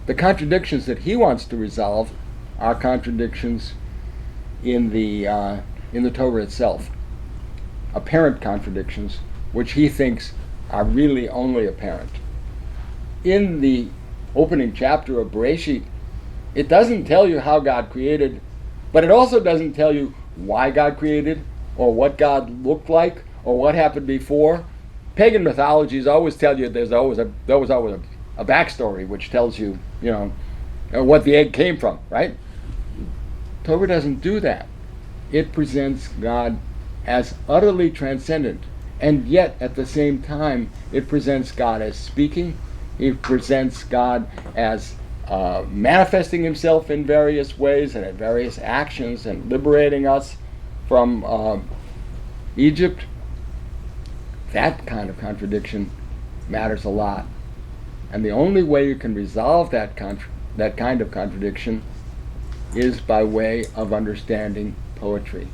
The contradictions that he wants to resolve are contradictions in the Torah itself, apparent contradictions, which he thinks are really only apparent. In the opening chapter of Bereshit, it doesn't tell you how God created, but it also doesn't tell you why God created, or what God looked like, or what happened before. Pagan mythologies always tell you there was always a backstory which tells you, what the egg came from, right? Torah doesn't do that. It presents God as utterly transcendent, and yet at the same time it presents God as speaking. It presents God as manifesting himself in various ways and in various actions and liberating us from Egypt. That kind of contradiction matters a lot. And the only way you can resolve that kind of contradiction is by way of understanding poetry.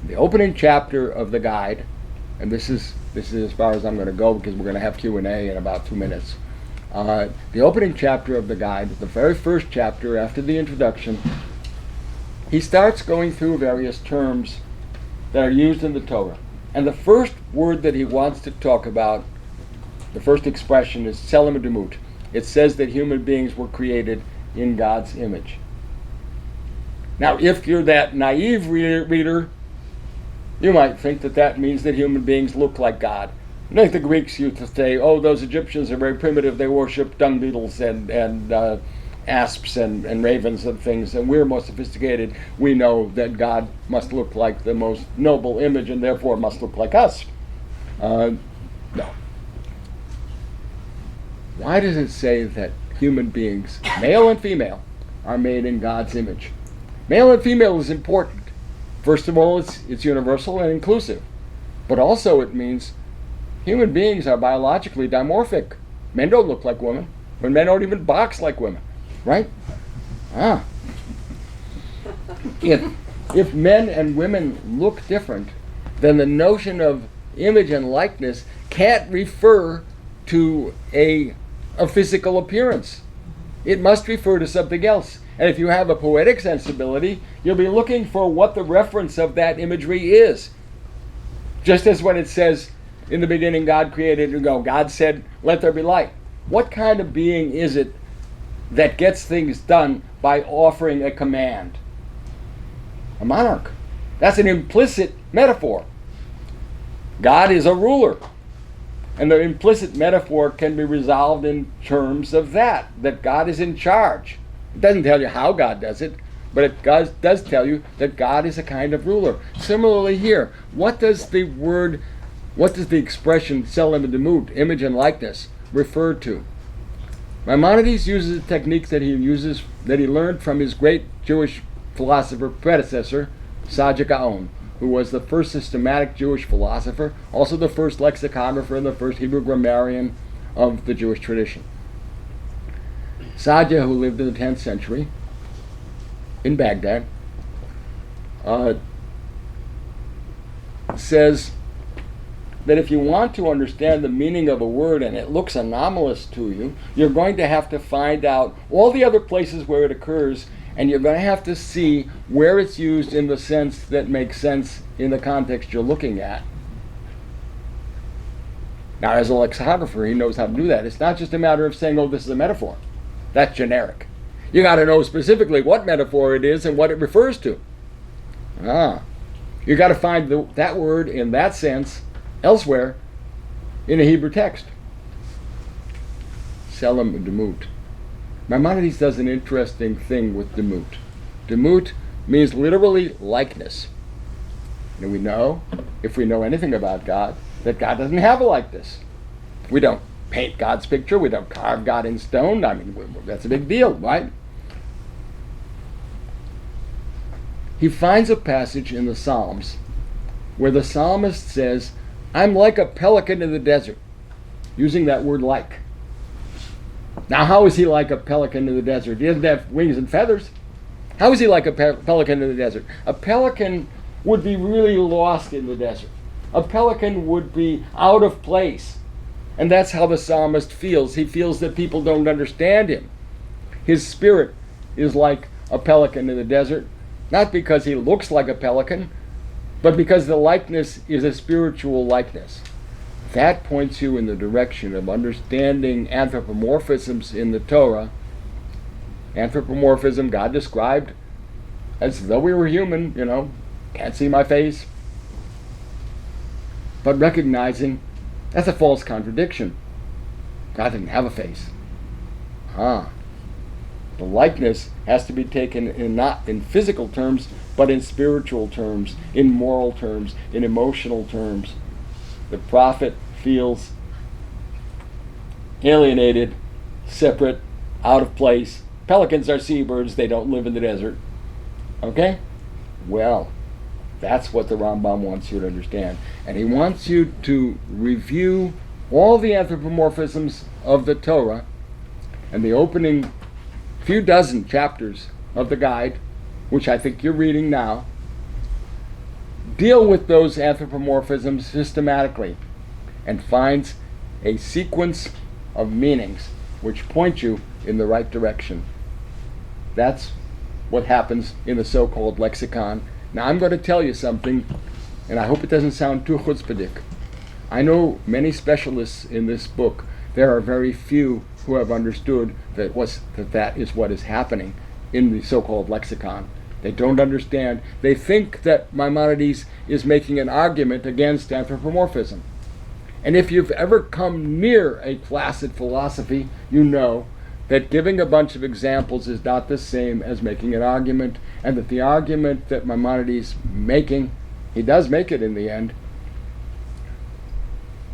The opening chapter of the guide, and this is as far as I'm going to go because we're going to have Q&A in about 2 minutes. The opening chapter of the guide, the very first chapter after the introduction, he starts going through various terms that are used in the Torah. And the first word that he wants to talk about, the first expression, is tselem demut. It says that human beings were created in God's image. Now, if you're that naive reader, you might think that means that human beings look like God. Like the Greeks used to say, those Egyptians are very primitive, they worship dung beetles and asps and ravens and things, and we're more sophisticated. We know that God must look like the most noble image and therefore must look like us. No. Why does it say that human beings, male and female, are made in God's image? Male and female is important. First of all, it's universal and inclusive. But also it means human beings are biologically dimorphic. Men don't look like women, but men don't even box like women. Right? If men and women look different, then the notion of image and likeness can't refer to a physical appearance. it must refer to something else. And if you have a poetic sensibility, you'll be looking for what the reference of that imagery is. Just as when it says, in the beginning God created, and go, God said, let there be light. What kind of being is it that gets things done by offering a command? A monarch. That's an implicit metaphor. God is a ruler. And the implicit metaphor can be resolved in terms of that God is in charge. It doesn't tell you how God does it, but it does tell you that God is a kind of ruler. Similarly here, what does the expression Tselem Demut, image and likeness, refer to? Maimonides uses a technique that he learned from his great Jewish philosopher predecessor, Saadia Gaon, who was the first systematic Jewish philosopher, also the first lexicographer and the first Hebrew grammarian of the Jewish tradition. Saadia, who lived in the 10th century in Baghdad, says that if you want to understand the meaning of a word and it looks anomalous to you, you're going to have to find out all the other places where it occurs, and you're going to have to see where it's used in the sense that makes sense in the context you're looking at. Now, as a lexicographer, he knows how to do that. It's not just a matter of saying, oh, this is a metaphor. That's generic. You got to know specifically what metaphor it is and what it refers to. You got to find that word in that sense elsewhere in a Hebrew text. Tselem Demut. Maimonides does an interesting thing with Demut. Demut means literally likeness. And we know, if we know anything about God, that God doesn't have a likeness. We don't paint God's picture. We don't carve God in stone. I mean, that's a big deal, right? He finds a passage in the Psalms where the psalmist says, I'm like a pelican in the desert, using that word like. Now, how is he like a pelican in the desert? He doesn't have wings and feathers. How is he like a pelican in the desert? A pelican would be really lost in the desert. A pelican would be out of place. And that's how the psalmist feels. He feels that people don't understand him. His spirit is like a pelican in the desert, not because he looks like a pelican, but because the likeness is a spiritual likeness. That points you in the direction of understanding anthropomorphisms in the Torah. Anthropomorphism, God described as though we were human, can't see my face. But recognizing that's a false contradiction. God didn't have a face. The likeness has to be taken not in physical terms, but in spiritual terms, in moral terms, in emotional terms. The prophet feels alienated, separate, out of place. Pelicans are seabirds, they don't live in the desert. Okay? Well, that's what the Rambam wants you to understand. And he wants you to review all the anthropomorphisms of the Torah and the opening few dozen chapters of the guide, which I think you're reading now. Deal with those anthropomorphisms systematically and finds a sequence of meanings which point you in the right direction. That's what happens in the so-called lexicon. Now I'm going to tell you something, and I hope it doesn't sound too chutzpahdik. I know many specialists in this book. There are very few who have understood that is what is happening in the so-called lexicon. They don't understand. They think that Maimonides is making an argument against anthropomorphism. And if you've ever come near a placid philosophy, you know that giving a bunch of examples is not the same as making an argument, and that the argument that Maimonides is making, he does make it in the end,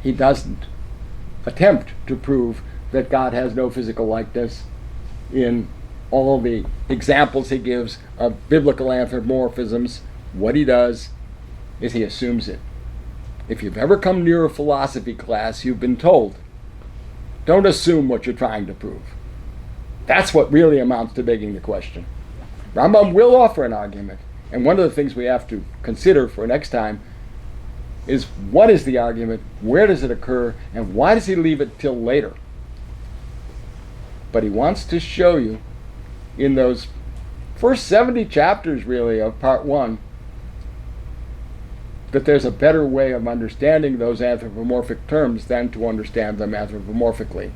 he doesn't attempt to prove that God has no physical likeness in all the examples he gives of biblical anthropomorphisms. What he does is he assumes it. If you've ever come near a philosophy class, you've been told, don't assume what you're trying to prove. That's what really amounts to begging the question. Rambam will offer an argument, and one of the things we have to consider for next time is what is the argument, where does it occur, and why does he leave it till later? But he wants to show you in those first 70 chapters, really, of part 1, that there's a better way of understanding those anthropomorphic terms than to understand them anthropomorphically.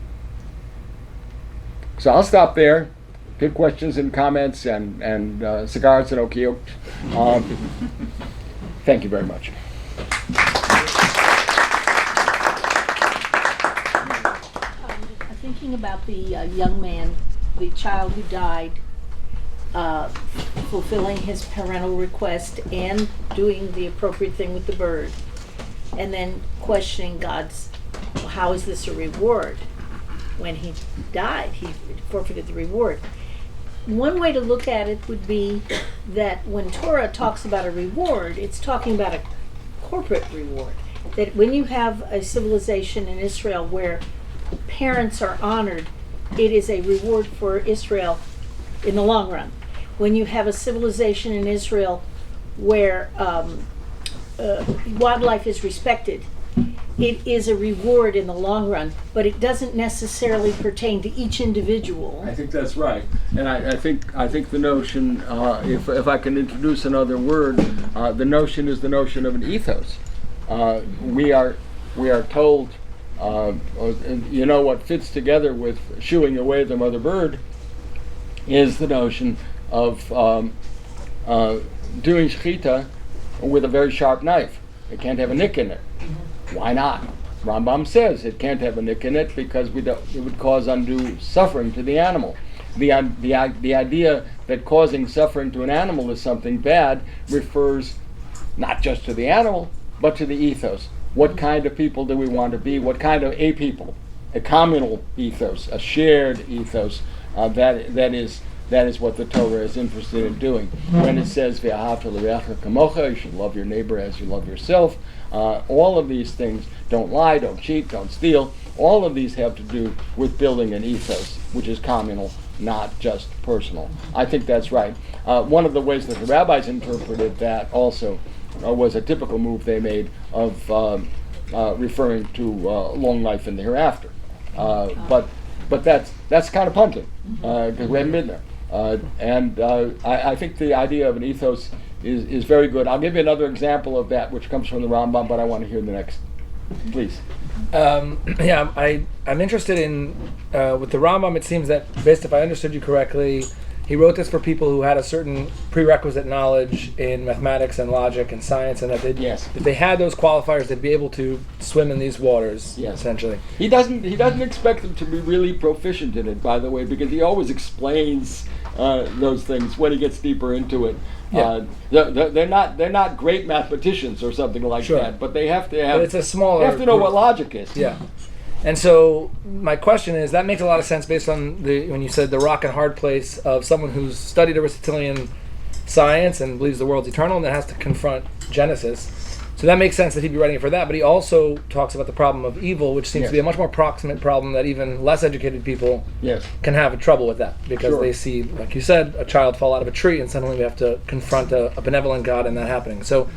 So I'll stop there. Good questions and comments and cigars and okiyok. Thank you very much. Thinking about the young man, the child who died, fulfilling his parental request and doing the appropriate thing with the bird, and then questioning God's, well, how is this a reward? When he died, he forfeited the reward. One way to look at it would be that when Torah talks about a reward, it's talking about a corporate reward. That when you have a civilization in Israel where parents are honored, it is a reward for Israel in the long run. When you have a civilization in Israel where wildlife is respected, it is a reward in the long run, but it doesn't necessarily pertain to each individual. I think that's right, and I think the notion, if I can introduce another word, the notion is the notion of an ethos. We are told, what fits together with shooing away the mother bird is the notion of doing shechita with a very sharp knife. It can't have a nick in it. Why not? Rambam says it can't have a nick in it because it would cause undue suffering to the animal. The idea that causing suffering to an animal is something bad refers not just to the animal, but to the ethos. What kind of people do we want to be? What kind of a people? A communal ethos, a shared ethos. That is what the Torah is interested in doing. When it says, "Ve'ahavta l'reacha kamocha," you should love your neighbor as you love yourself. All of these things, don't lie, don't cheat, don't steal, all of these have to do with building an ethos, which is communal, not just personal. I think that's right. One of the ways that the rabbis interpreted that also was a typical move they made of referring to long life in the hereafter. But that's kind of punting, because we haven't been there. I think the idea of an ethos is very good. I'll give you another example of that, which comes from the Rambam, but I want to hear the next. Please. I'm interested in, with the Rambam, it seems that, based if I understood you correctly, he wrote this for people who had a certain prerequisite knowledge in mathematics and logic and science, and that if they had those qualifiers, they'd be able to swim in these waters, essentially. He doesn't expect them to be really proficient in it, by the way, because he always explains those things when he gets deeper into it. Yeah. They're not great mathematicians or something like that, but they have to have. But it's a smaller. They have to know what logic is. Yeah. And so my question is, that makes a lot of sense based on when you said the rock and hard place of someone who's studied Aristotelian science and believes the world's eternal and then has to confront Genesis. So that makes sense that he'd be writing it for that. But he also talks about the problem of evil, which seems to be a much more proximate problem that even less educated people can have trouble with that, because they see, like you said, a child fall out of a tree and suddenly we have to confront a benevolent God and that happening. So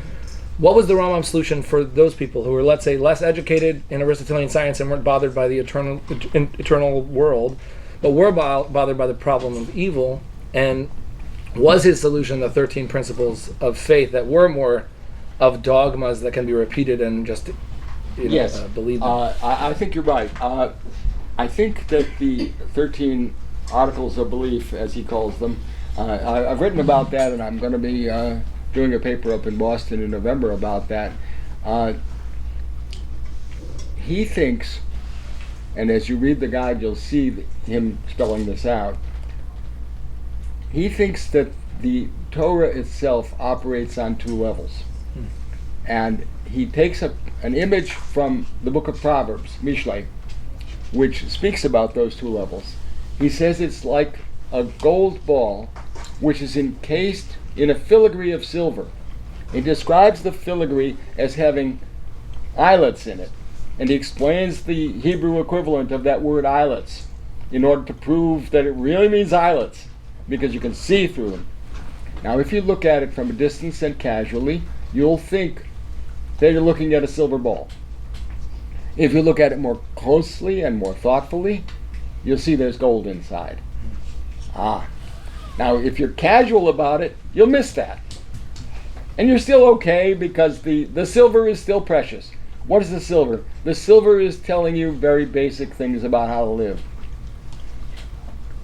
what was the Rambam's solution for those people who were, let's say, less educated in Aristotelian science and weren't bothered by the eternal world, but were bothered by the problem of evil? And was his solution the 13 principles of faith that were more of dogmas that can be repeated and just believed? I think you're right. I think that the 13 articles of belief, as he calls them, I've written about that, and I'm going to be doing a paper up in Boston in November about that. He thinks, and as you read the guide you'll see him spelling this out, he thinks that the Torah itself operates on two levels. And he takes an image from the book of Proverbs, Mishlei, which speaks about those two levels. He says it's like a gold ball which is encased in a filigree of silver. He describes the filigree as having eyelets in it, and he explains the Hebrew equivalent of that word eyelets in order to prove that it really means eyelets, because you can see through them. Now, if you look at it from a distance and casually, you'll think that you're looking at a silver ball. If you look at it more closely and more thoughtfully, you'll see there's gold inside. Ah. Now, if you're casual about it, you'll miss that. And you're still okay because the silver is still precious. What is the silver? The silver is telling you very basic things about how to live.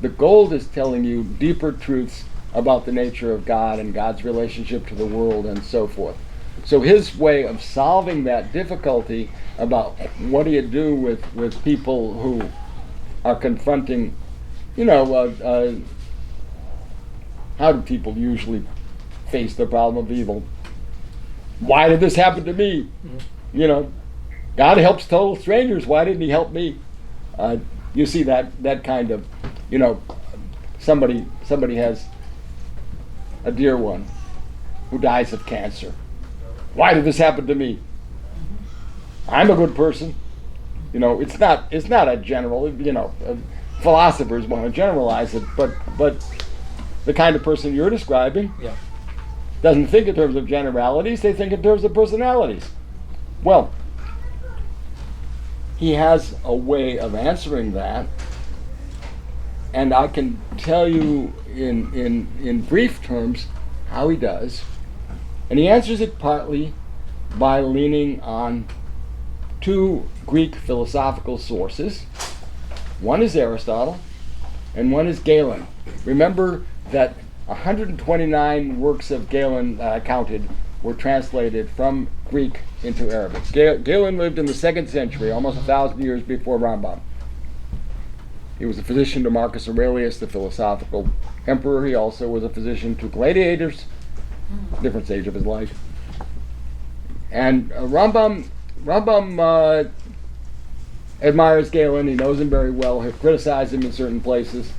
The gold is telling you deeper truths about the nature of God and God's relationship to the world and so forth. So his way of solving that difficulty about what do you do with people who are confronting, how do people usually face the problem of evil? Why did this happen to me? God helps total strangers. Why didn't he help me? You see that kind of, somebody has a dear one who dies of cancer. Why did this happen to me? I'm a good person. It's not a general, philosophers want to generalize it, but the kind of person you're describing doesn't think in terms of generalities, they think in terms of personalities. Well, he has a way of answering that, and I can tell you in brief terms how he does. And he answers it partly by leaning on two Greek philosophical sources. One is Aristotle, and one is Galen. Remember that 129 works of Galen that I counted were translated from Greek into Arabic. Galen lived in the 2nd century, almost 1,000 years before Rambam. He was a physician to Marcus Aurelius, the philosophical emperor. He also was a physician to gladiators, different stage of his life. And Rambam admires Galen. He knows him very well. He'll criticize him in certain places.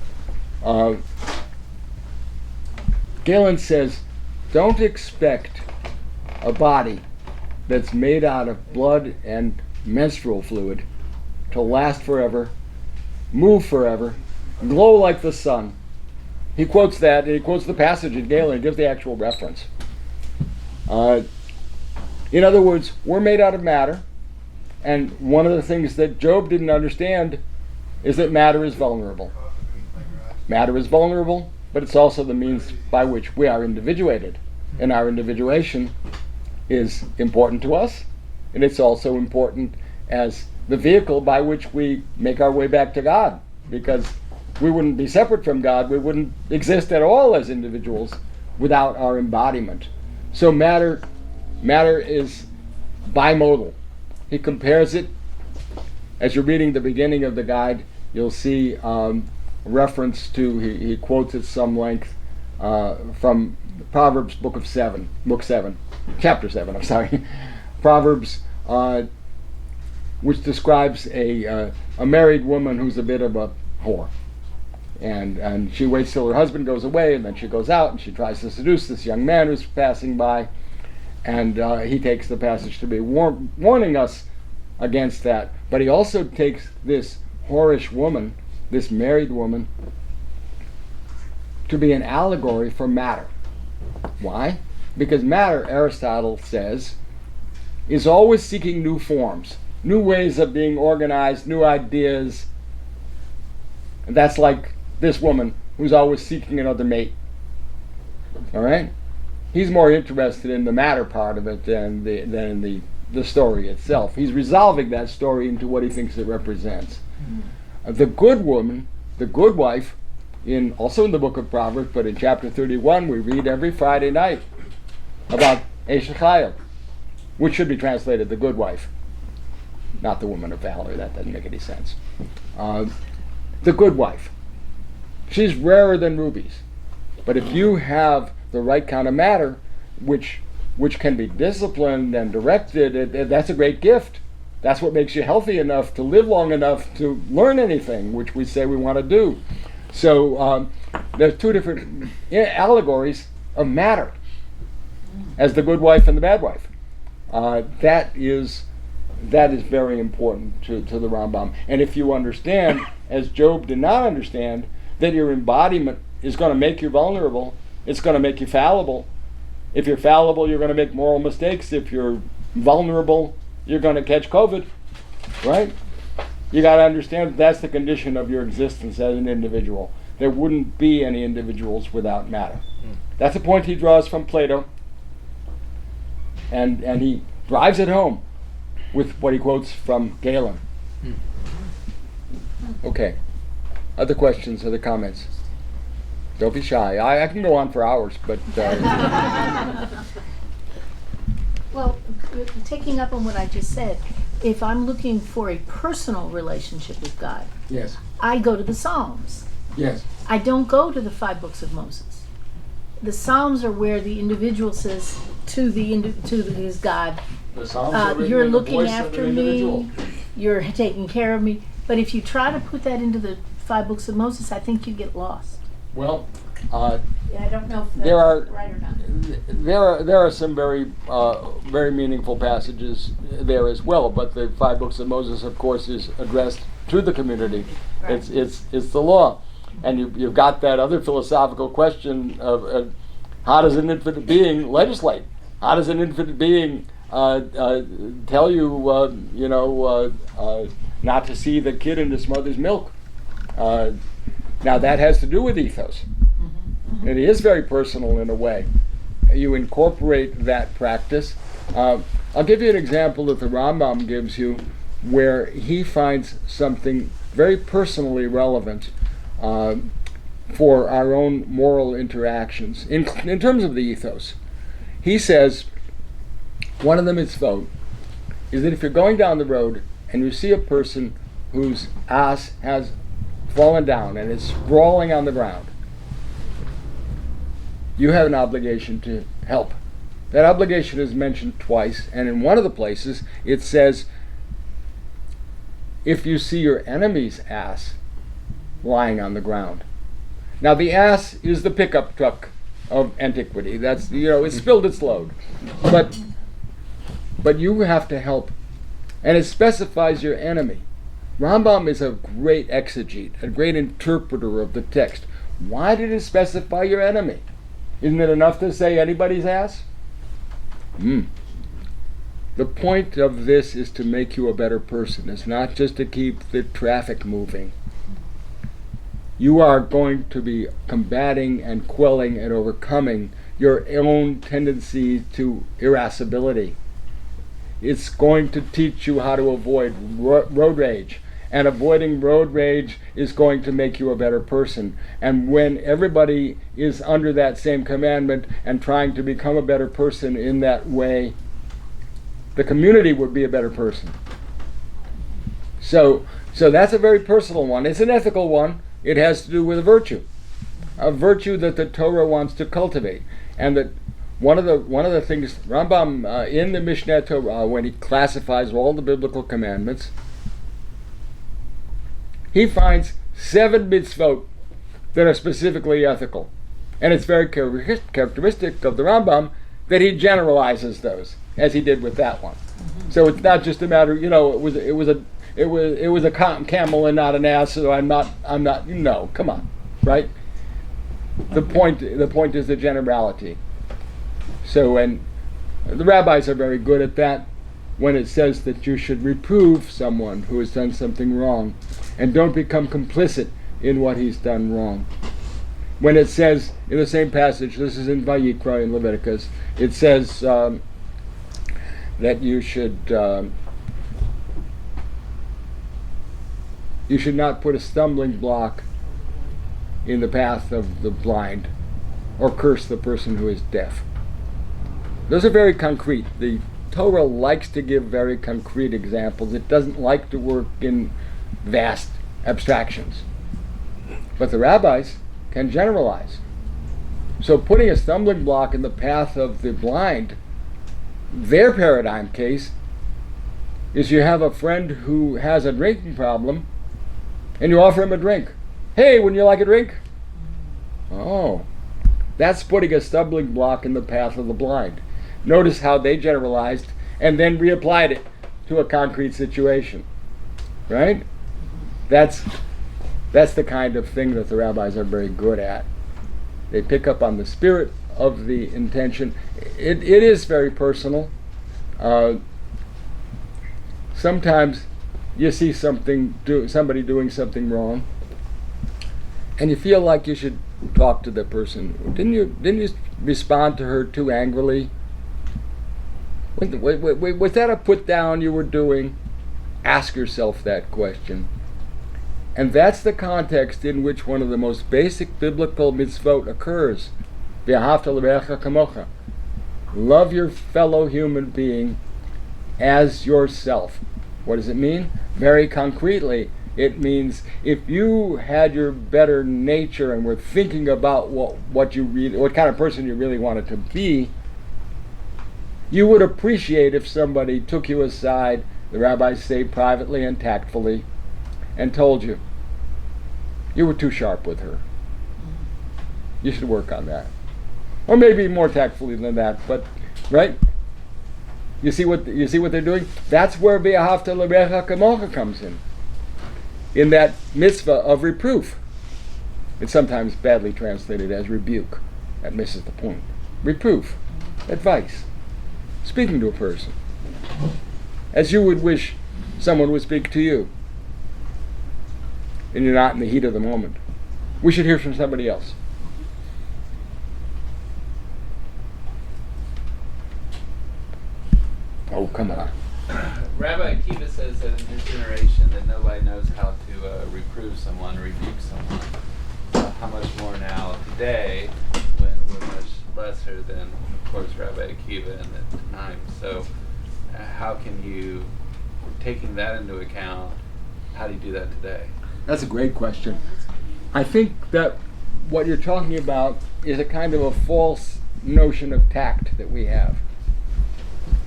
Galen says, don't expect a body that's made out of blood and menstrual fluid to last forever, move forever, glow like the sun. He quotes that, and he quotes the passage in Galen, and gives the actual reference. In other words, we're made out of matter, and one of the things that Job didn't understand is that matter is vulnerable. Matter is vulnerable, but it's also the means by which we are individuated. And our individuation is important to us, and it's also important as the vehicle by which we make our way back to God, because we wouldn't be separate from God, we wouldn't exist at all as individuals without our embodiment. So matter is bimodal. He compares it, as you're reading the beginning of the guide, you'll see reference to, he quotes at some length from Proverbs book 7, chapter 7, I'm sorry. Proverbs, which describes a married woman who's a bit of a whore. And she waits till her husband goes away, and then she goes out and she tries to seduce this young man who's passing by. And he takes the passage to be warning us against that. But he also takes this whorish woman, this married woman, to be an allegory for matter. Why? Because matter, Aristotle says, is always seeking new forms, new ways of being organized, new ideas. And that's like this woman who's always seeking another mate. All right? He's more interested in the matter part of it than in the story itself. He's resolving that story into what he thinks it represents. The good woman, the good wife, also in the book of Proverbs, but in chapter 31, we read every Friday night about Eshet Chayil, which should be translated the good wife, not the woman of valor. That doesn't make any sense. The good wife. She's rarer than rubies. But if you have the right kind of matter, which can be disciplined and directed, that's a great gift. That's what makes you healthy enough to live long enough to learn anything, which we say we want to do. So there's two different allegories of matter as the good wife and the bad wife. That is very important to the Rambam. And if you understand, as Job did not understand, that your embodiment is going to make you vulnerable, it's going to make you fallible. If you're fallible, you're going to make moral mistakes. If you're vulnerable, you're going to catch COVID, right? You got to understand that's the condition of your existence as an individual. There wouldn't be any individuals without matter. That's a point he draws from Plato, and he drives it home with what he quotes from Galen. Okay. Other questions, other comments? Don't be shy. I can go on for hours, but Well, taking up on what I just said, if I'm looking for a personal relationship with God, yes, I go to the Psalms. yes. I don't go to the 5 books of Moses. The Psalms are where the individual says to his God, The Psalms are written you're in the looking voice of after an individual. me, you're taking care of me. But if you try to put that into the 5 books of Moses, I think you get lost. Well, I don't know if that's there are right or not. there are some very very meaningful passages there as well. But the 5 books of Moses, of course, is addressed to the community. Right. It's the law, and you've got that other philosophical question of how does an infinite being legislate? How does an infinite being tell you not to see the kid in his mother's milk? Now that has to do with ethos. It is very personal in a way. You incorporate that practice. I'll give you an example that the Rambam gives you where he finds something very personally relevant for our own moral interactions in terms of the ethos. He says one of the mitzvot is that if you're going down the road and you see a person whose ass has fallen down and is sprawling on the ground, you have an obligation to help. That obligation is mentioned twice, and in one of the places it says, if you see your enemy's ass lying on the ground. Now the ass is the pickup truck of antiquity. That's, it spilled its load. But you have to help. And it specifies your enemy. Rambam is a great exegete, a great interpreter of the text. Why did it specify your enemy? Isn't it enough to say anybody's ass? The point of this is to make you a better person. It's not just to keep the traffic moving. You are going to be combating and quelling and overcoming your own tendency to irascibility. It's going to teach you how to avoid road rage. And avoiding road rage is going to make you a better person. And when everybody is under that same commandment and trying to become a better person in that way, the community would be a better person. So that's a very personal one. It's an ethical one. It has to do with a virtue that the Torah wants to cultivate. And that one of the things Rambam in the Mishneh Torah, when he classifies all the biblical commandments, he finds 7 mitzvot that are specifically ethical. And it's very characteristic of the Rambam that he generalizes those, as he did with that one. So it's not just a matter, it was a camel and not an ass, so I'm not, no, come on, right? The point is the generality. So, and the rabbis are very good at that when it says that you should reprove someone who has done something wrong and don't become complicit in what he's done wrong. When it says in the same passage, this is in Vayikra in Leviticus, it says that you should not put a stumbling block in the path of the blind or curse the person who is deaf. Those are very concrete. The Torah likes to give very concrete examples. It doesn't like to work in vast abstractions. But the rabbis can generalize. So putting a stumbling block in the path of the blind, their paradigm case is you have a friend who has a drinking problem and you offer him a drink. Hey, wouldn't you like a drink? Oh, that's putting a stumbling block in the path of the blind. Notice how they generalized and then reapplied it to a concrete situation. Right? That's the kind of thing that the rabbis are very good at. They pick up on the spirit of the intention. It is very personal. Sometimes you see somebody doing something wrong, and you feel like you should talk to the person. Didn't you respond to her too angrily? Was that a put down you were doing? Ask yourself that question. And that's the context in which one of the most basic biblical mitzvot occurs. V'ahavta l'reacha kamocha. Love your fellow human being as yourself. What does it mean? Very concretely, it means if you had your better nature and were thinking about what kind of person you really wanted to be, you would appreciate if somebody took you aside, the rabbis say privately and tactfully, and told you, you were too sharp with her. You should work on that. Or maybe more tactfully than that, but, right? You see what they're doing? That's where V'ahavta l'reacha kamocha comes in that mitzvah of reproof. It's sometimes badly translated as rebuke. That misses the point. Reproof, advice, speaking to a person as you would wish someone would speak to you, and you're not in the heat of the moment. We should hear from somebody else. Oh, come on. Rabbi Akiva says that in his generation that nobody knows how to reprove someone, rebuke someone. How much more now today when we're much lesser than, of course, Rabbi Akiva in the time. So how can you, taking that into account, how do you do that today? That's a great question. I think that what you're talking about is a kind of a false notion of tact that we have.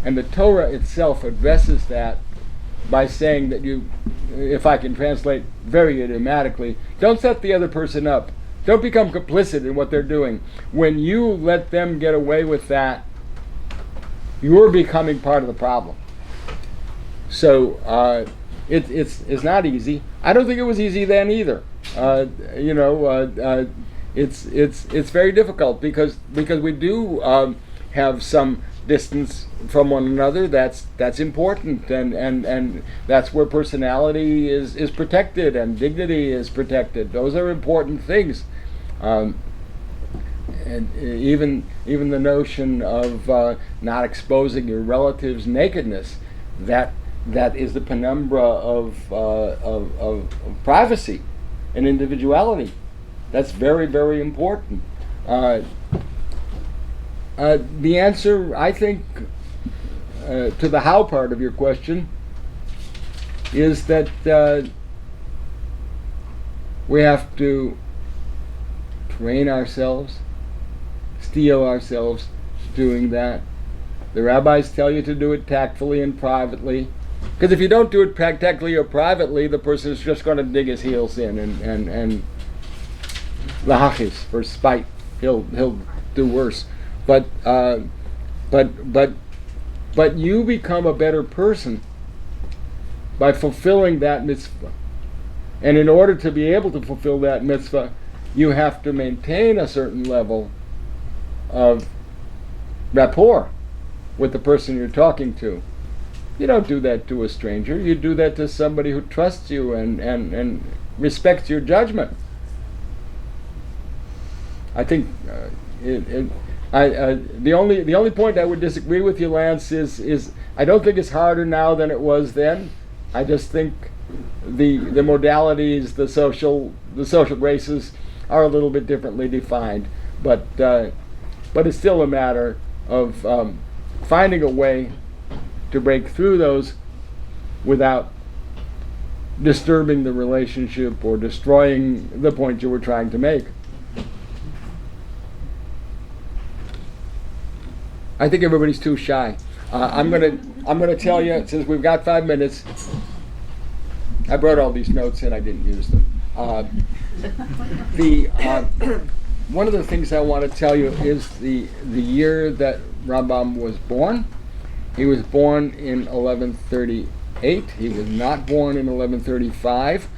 And the Torah itself addresses that by saying that you, if I can translate very idiomatically, don't set the other person up. Don't become complicit in what they're doing. When you let them get away with that, you're becoming part of the problem. So it's not easy. I don't think it was easy then either. It's very difficult because we do have some distance from one another. That's important, and that's where personality is protected and dignity is protected. Those are important things. And even the notion of not exposing your relative's nakedness, that is the penumbra of privacy and individuality. That's very, very important. The answer, I think, to the how part of your question is that we have to train ourselves, steel ourselves doing that. The rabbis tell you to do it tactfully and privately, because if you don't do it tactfully or privately, the person is just going to dig his heels in and lahachis, for spite, he'll do worse. But you become a better person by fulfilling that mitzvah. And in order to be able to fulfill that mitzvah, you have to maintain a certain level of rapport with the person you're talking to. You don't do that to a stranger. You do that to somebody who trusts you and respects your judgment. I think the only point I would disagree with you, Lance, is I don't think it's harder now than it was then. I just think the modalities, the social graces are a little bit differently defined, but it's still a matter of finding a way to break through those without disturbing the relationship or destroying the point you were trying to make. I think everybody's too shy. I'm gonna tell you, since we've got 5 minutes. I brought all these notes and I didn't use them. One of the things I want to tell you is the year that Rambam was born. He was born in 1138. He was not born in 1135.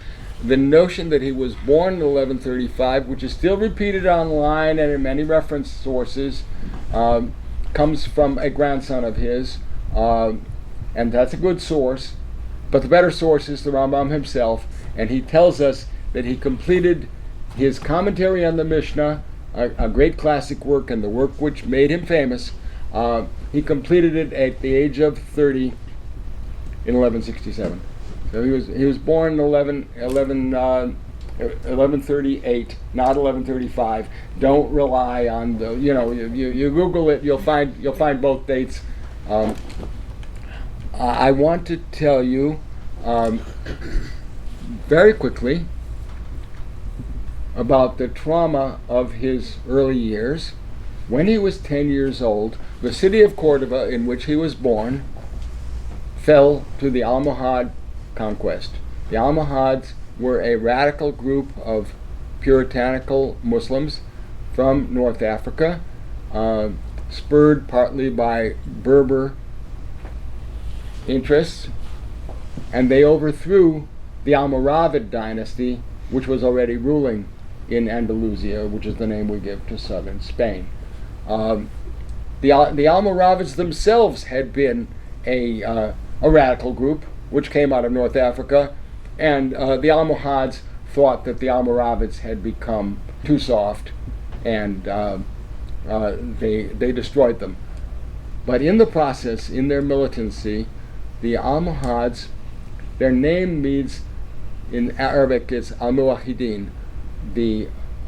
The notion that he was born in 1135, which is still repeated online and in many reference sources, comes from a grandson of his, and that's a good source. But the better source is the Rambam himself, and he tells us that he completed his commentary on the Mishnah, a great classic work and the work which made him famous. He completed it at the age of 30 in 1167. So he was born in 1138, not 1135. Don't rely on the you Google it, you'll find both dates. I want to tell you very quickly about the trauma of his early years. When he was 10 years old, the city of Cordoba, in which he was born, fell to the Almohad conquest. The Almohads were a radical group of puritanical Muslims from North Africa, spurred partly by Berber interests, and they overthrew the Almoravid dynasty, which was already ruling in Andalusia, which is the name we give to southern Spain. The Almoravids themselves had been a radical group which came out of North Africa, and the Almohads thought that the Almoravids had become too soft, and they destroyed them. But in the process, in their militancy, the Almohads, their name means, in Arabic it's Al-Muwahidin, the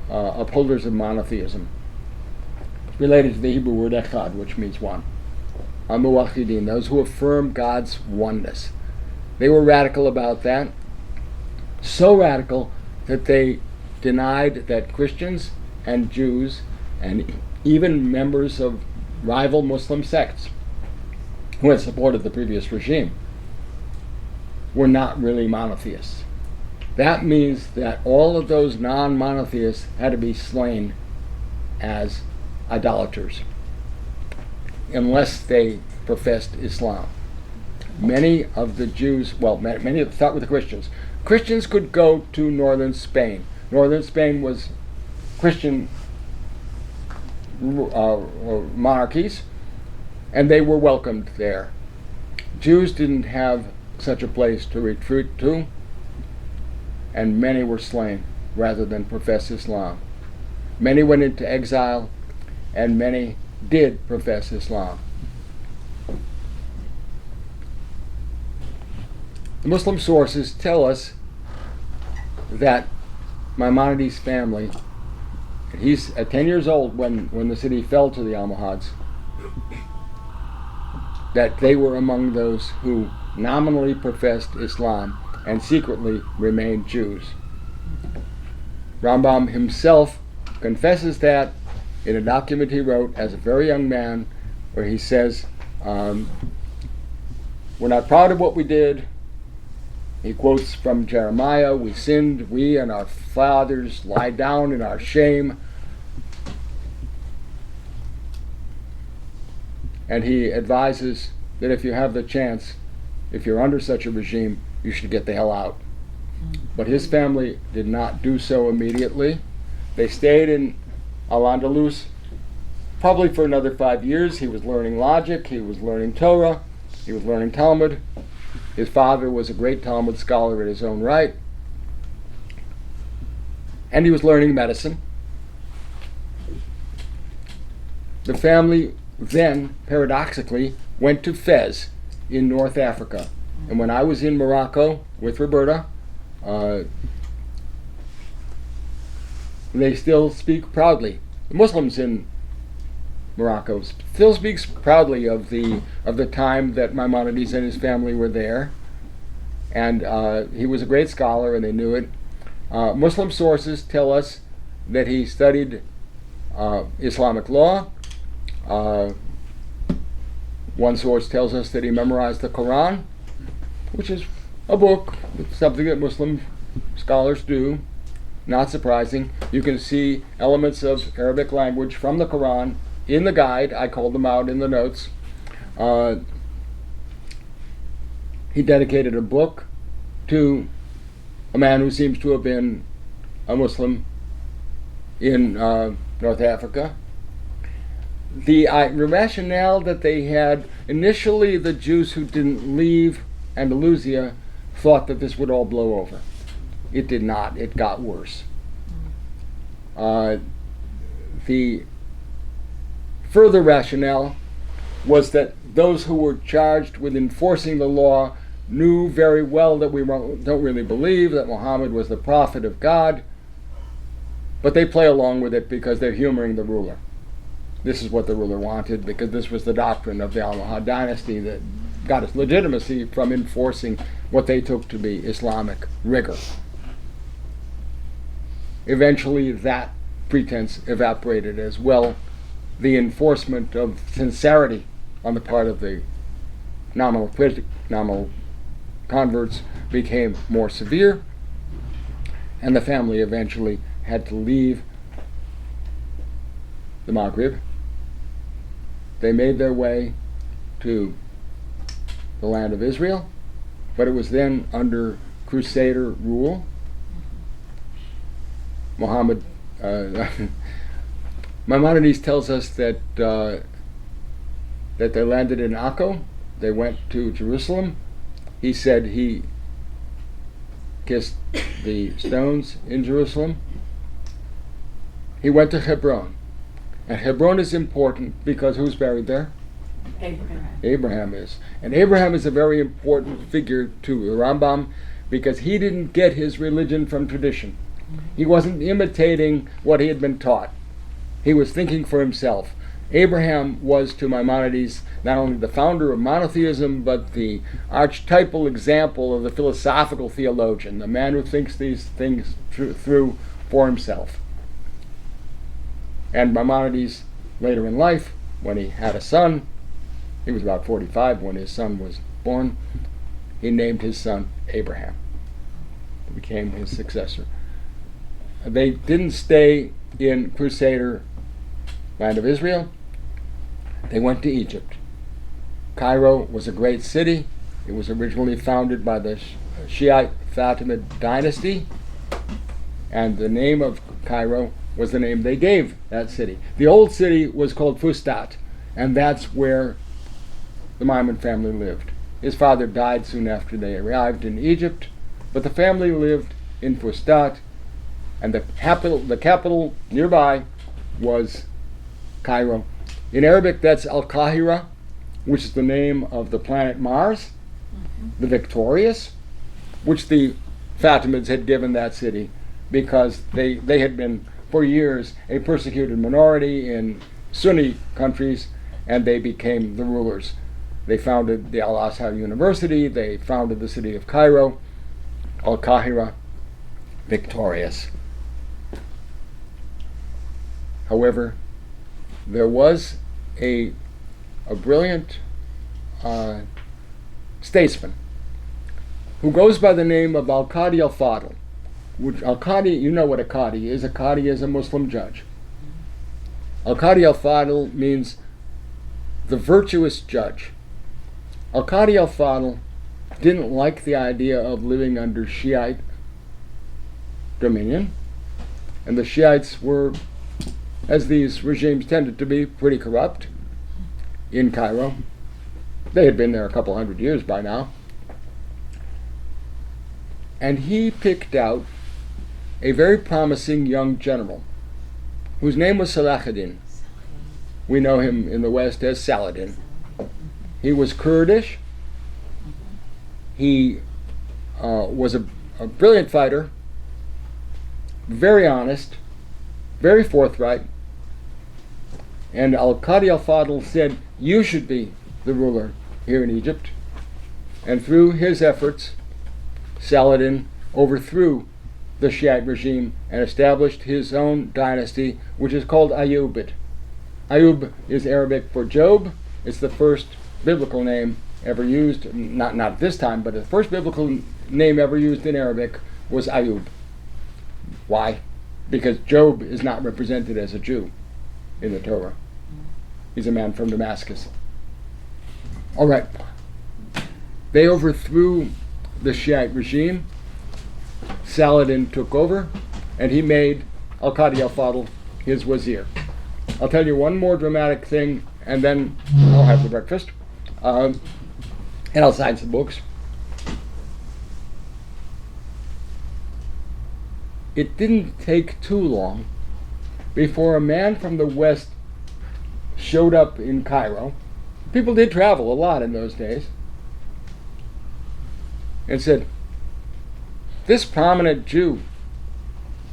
upholders of monotheism, related to the Hebrew word echad, which means one. Al-Muwahidin, those who affirm God's oneness. They were radical about that, so radical that they denied that Christians and Jews and even members of rival Muslim sects who had supported the previous regime were not really monotheists. That means that all of those non-monotheists had to be slain as idolaters unless they professed Islam. Many of the Jews, many start with the Christians. Christians could go to northern Spain. Northern Spain was Christian monarchies, and they were welcomed there. Jews didn't have such a place to retreat to, and many were slain rather than profess Islam. Many went into exile, and many did profess Islam. The Muslim sources tell us that Maimonides' family, he's at 10 years old when the city fell to the Almohads, that they were among those who nominally professed Islam and secretly remained Jews. Rambam himself confesses that in a document he wrote as a very young man, where he says, we're not proud of what we did. He quotes from Jeremiah, we sinned, we and our fathers lie down in our shame. And he advises that if you have the chance, if you're under such a regime, you should get the hell out. But his family did not do so immediately. They stayed in Al-Andalus probably for another 5 years. He was learning logic, he was learning Torah, he was learning Talmud. His father was a great Talmud scholar in his own right. And he was learning medicine. The family then, paradoxically, went to Fez in North Africa. And when I was in Morocco with Roberta, they still speak proudly. The Muslims in Morocco still speaks proudly of the time that Maimonides and his family were there, and he was a great scholar, and they knew it. Muslim sources tell us that he studied Islamic law. One source tells us that he memorized the Quran, which is a book, it's something that Muslim scholars do. Not surprising. You can see elements of Arabic language from the Quran in the guide. I called them out in the notes. He dedicated a book to a man who seems to have been a Muslim in North Africa. The rationale that they had, initially the Jews who didn't leave Andalusia thought that this would all blow over. It did not. It got worse. The further rationale was that those who were charged with enforcing the law knew very well that we don't really believe that Muhammad was the prophet of God, but they play along with it because they're humoring the ruler. This is what the ruler wanted, because this was the doctrine of the Almohad dynasty that got its legitimacy from enforcing what they took to be Islamic rigor. Eventually, that pretense evaporated as well. The enforcement of sincerity on the part of the nominal converts became more severe, and the family eventually had to leave the Maghrib. They made their way to the land of Israel, but it was then under Crusader rule. Muhammad, Maimonides tells us that that they landed in Akko. They went to Jerusalem. He said he kissed the stones in Jerusalem. He went to Hebron. And Hebron is important because who's buried there? Abraham. Abraham is. And Abraham is a very important figure to the Rambam because he didn't get his religion from tradition. He wasn't imitating what he had been taught. He was thinking for himself. Abraham was, to Maimonides, not only the founder of monotheism, but the archetypal example of the philosophical theologian, the man who thinks these things through for himself. And Maimonides, later in life, when he had a son, he was about 45 when his son was born, he named his son Abraham. He became his successor. They didn't stay in Crusader land of Israel. They went to Egypt. Cairo was a great city. It was originally founded by the Shiite Fatimid dynasty, and the name of Cairo was the name they gave that city. The old city was called Fustat, and that's where the Maimon family lived. His father died soon after they arrived in Egypt, but the family lived in Fustat, and the capital nearby was Cairo. In Arabic, that's Al-Qahira, which is the name of the planet Mars, the victorious, which the Fatimids had given that city because they had been, for years, a persecuted minority in Sunni countries, and they became the rulers. They founded the Al-Azhar University, they founded the city of Cairo, Al-Qahira, victorious. However, there was a brilliant statesman who goes by the name of Al-Qadi al-Fadl. Al-Qadi, you know what a Qadi is. A Qadi is a Muslim judge. Al-Qadi al-Fadl means the virtuous judge. Al-Qadi al-Fadl didn't like the idea of living under Shiite dominion, and the Shiites were, as these regimes tended to be, pretty corrupt in Cairo. They had been there a couple hundred years by now. And he picked out a very promising young general whose name was Salahuddin. We know him in the West as Saladin. He was Kurdish. He was a brilliant fighter, very honest, very forthright. And Al-Qadi al-Fadl said, "You should be the ruler here in Egypt." And through his efforts, Saladin overthrew the Shiite regime and established his own dynasty, which is called Ayyubid. Ayyub is Arabic for Job. It's the first biblical name ever used, not this time, but the first biblical name ever used in Arabic was Ayyub. Why? Because Job is not represented as a Jew in the Torah. He's a man from Damascus. All right. They overthrew the Shiite regime. Saladin took over, and he made Al-Qadi al-Fadl his wazir. I'll tell you one more dramatic thing, and then I'll have the breakfast, and I'll sign some books. it didn't take too long before a man from the West showed up in Cairo. People did travel a lot in those days. And said, this prominent Jew,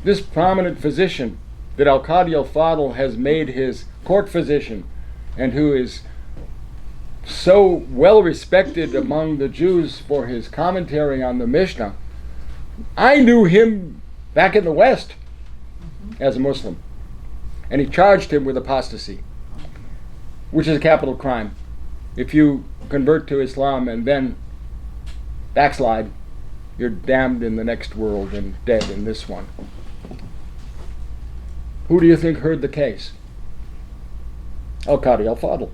this prominent physician that Al-Qadi al-Fadl has made his court physician and who is so well respected among the Jews for his commentary on the Mishnah, I knew him back in the West as a Muslim. And he charged him with apostasy, which is a capital crime. If you convert to Islam and then backslide, you're damned in the next world and dead in this one. Who do you think heard the case? Al-Qadi al-Fadl.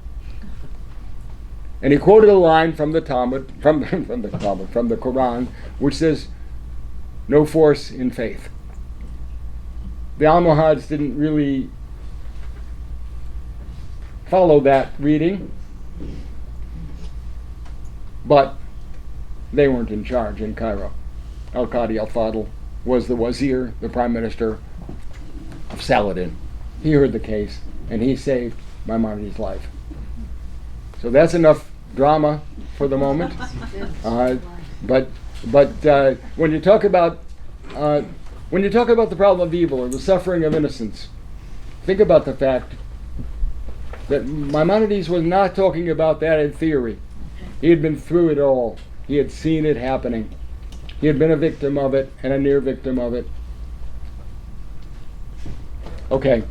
And he quoted a line from the Talmud, from the Quran, which says, no force in faith. The Almohads didn't really follow that reading, but they weren't in charge in Cairo. Al-Qadi al-Fadl was the wazir, the prime minister of Saladin. He heard the case, and he saved Maimonides' life. So that's enough drama for the moment. But when you talk about the problem of evil or the suffering of innocence, think about the fact that Maimonides was not talking about that in theory. He had been through it all. He had seen it happening. He had been a victim of it and a near victim of it. Okay,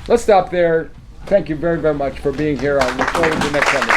let's stop there. Thank you very, very much for being here. I look forward to next Sunday.